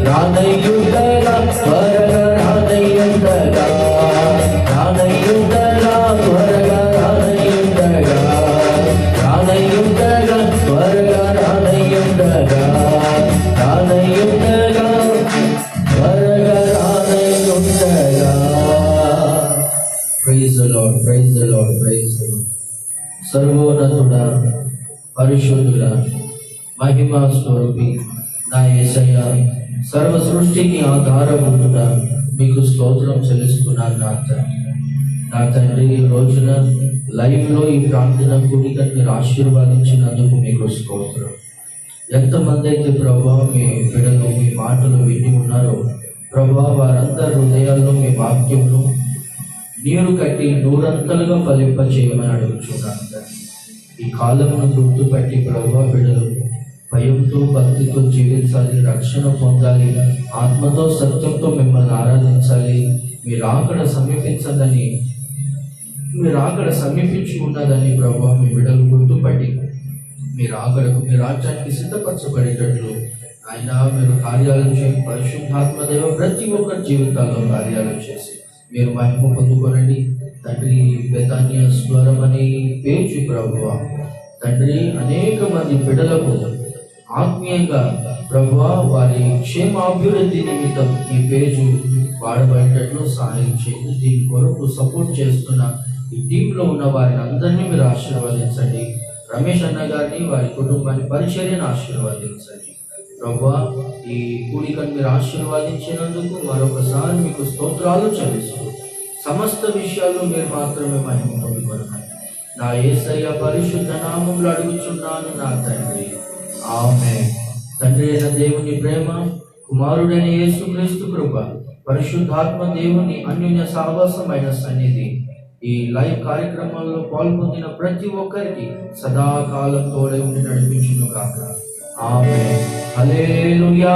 రానయుండగా త్వరగా రానయుండగా రానయుండగా త్వరగా రానయుండగా రానయుండగా త్వరగా రానయుండగా రానయుండగా త్వరగా రానయుండగా. Praise the lord, praise the lord, praise the lord. సర్వోన్నతుడా, పరిశుద్ధుడా, మహిమా స్వరూపి నా యేసయ్య, సర్వ సృష్టికి ఆధారభూతుడా, మీకు స్తోత్రం చెల్లిస్తున్నాను నా తండ్రి. ఈ రోజున లైవ్లో ఈ ప్రార్థన కూడికను మీరు ఆశీర్వాదించినందుకు మీకు స్తోత్రం. ఎంతమంది అయితే ప్రభా మీ బిడ్డలు మీ మాటలు విని ఉన్నారో ప్రభా, వారందరి హృదయాల్లో మీ వాక్యమును నీరు కట్టి నూరంతలుగా ఫలింప చేయమని అడుగుతున్నాను. ఈ కాలమును గుర్తుపట్టి ప్రభా బిడ్డలు భయంతో భక్తితో జీవించాలి, రక్షణ పొందాలి, ఆత్మతో సత్యంతో మిమ్మల్ని ఆరాధించాలి. మీరు అక్కడ సమీపించదని, మీరు అక్కడ సమీపించి ఉన్నదని ప్రభా మీ బిడ్డలు గుర్తుపట్టి మీరు ఆకడకు మీ రాజ్యానికి సిద్ధపరచబడేటట్లు ఆయన మీరు కార్యాలు చేయండి. పరిశుద్ధాత్మదేవ ప్రతి ఒక్కరి జీవితాల్లో కార్యాలు చేసి మీరు మహిమ పొందుకోనండి తండ్రి. బెతానియా స్వరం అనే పేజు ప్రభువా తండ్రి అనేక మంది బిడ్డలకు ఆత్మీయంగా ప్రభువా వారి క్షేమాభివృద్ధి నిమిత్తం ఈ పేజు వాడబడేటట్లు సహాయం చేయండి. దీని కొరకు సపోర్ట్ చేస్తున్న ఈ టీంలో ఉన్న వారిని అందరినీ మీరు ఆశీర్వదించండి. రమేష్ అన్న గారిని, వారి కుటుంబాన్ని, పరిచర్యను ఆశీర్వదించండి ప్రభువా. ఈ కూడికను మీరు ఆశీర్వదించినందుకు మరొకసారి మీకు స్తోత్రాలు చెల్లిస్తూ సమస్త విషయాల్లో మీరు మాత్రమే మహిమ పొందుకొనమని నా యేసయ్య పరిశుద్ధ నామములో అడుగుచున్నాను నా తండ్రి, ఆమేన్. తండ్రి అయిన దేవుని ప్రేమ, కుమారుడైన యేసుక్రీస్తు కృప, పరిశుద్ధాత్మ దేవుని అన్యోన్య సహవాసమైన సన్నిధి ఈ లైవ్ కార్యక్రమాల్లో పాల్పొందిన ప్రతి ఒక్కరికి సదాకాలం తోడే ఉండి నడిపించును కాక. ఆమేన్. హల్లెలూయా.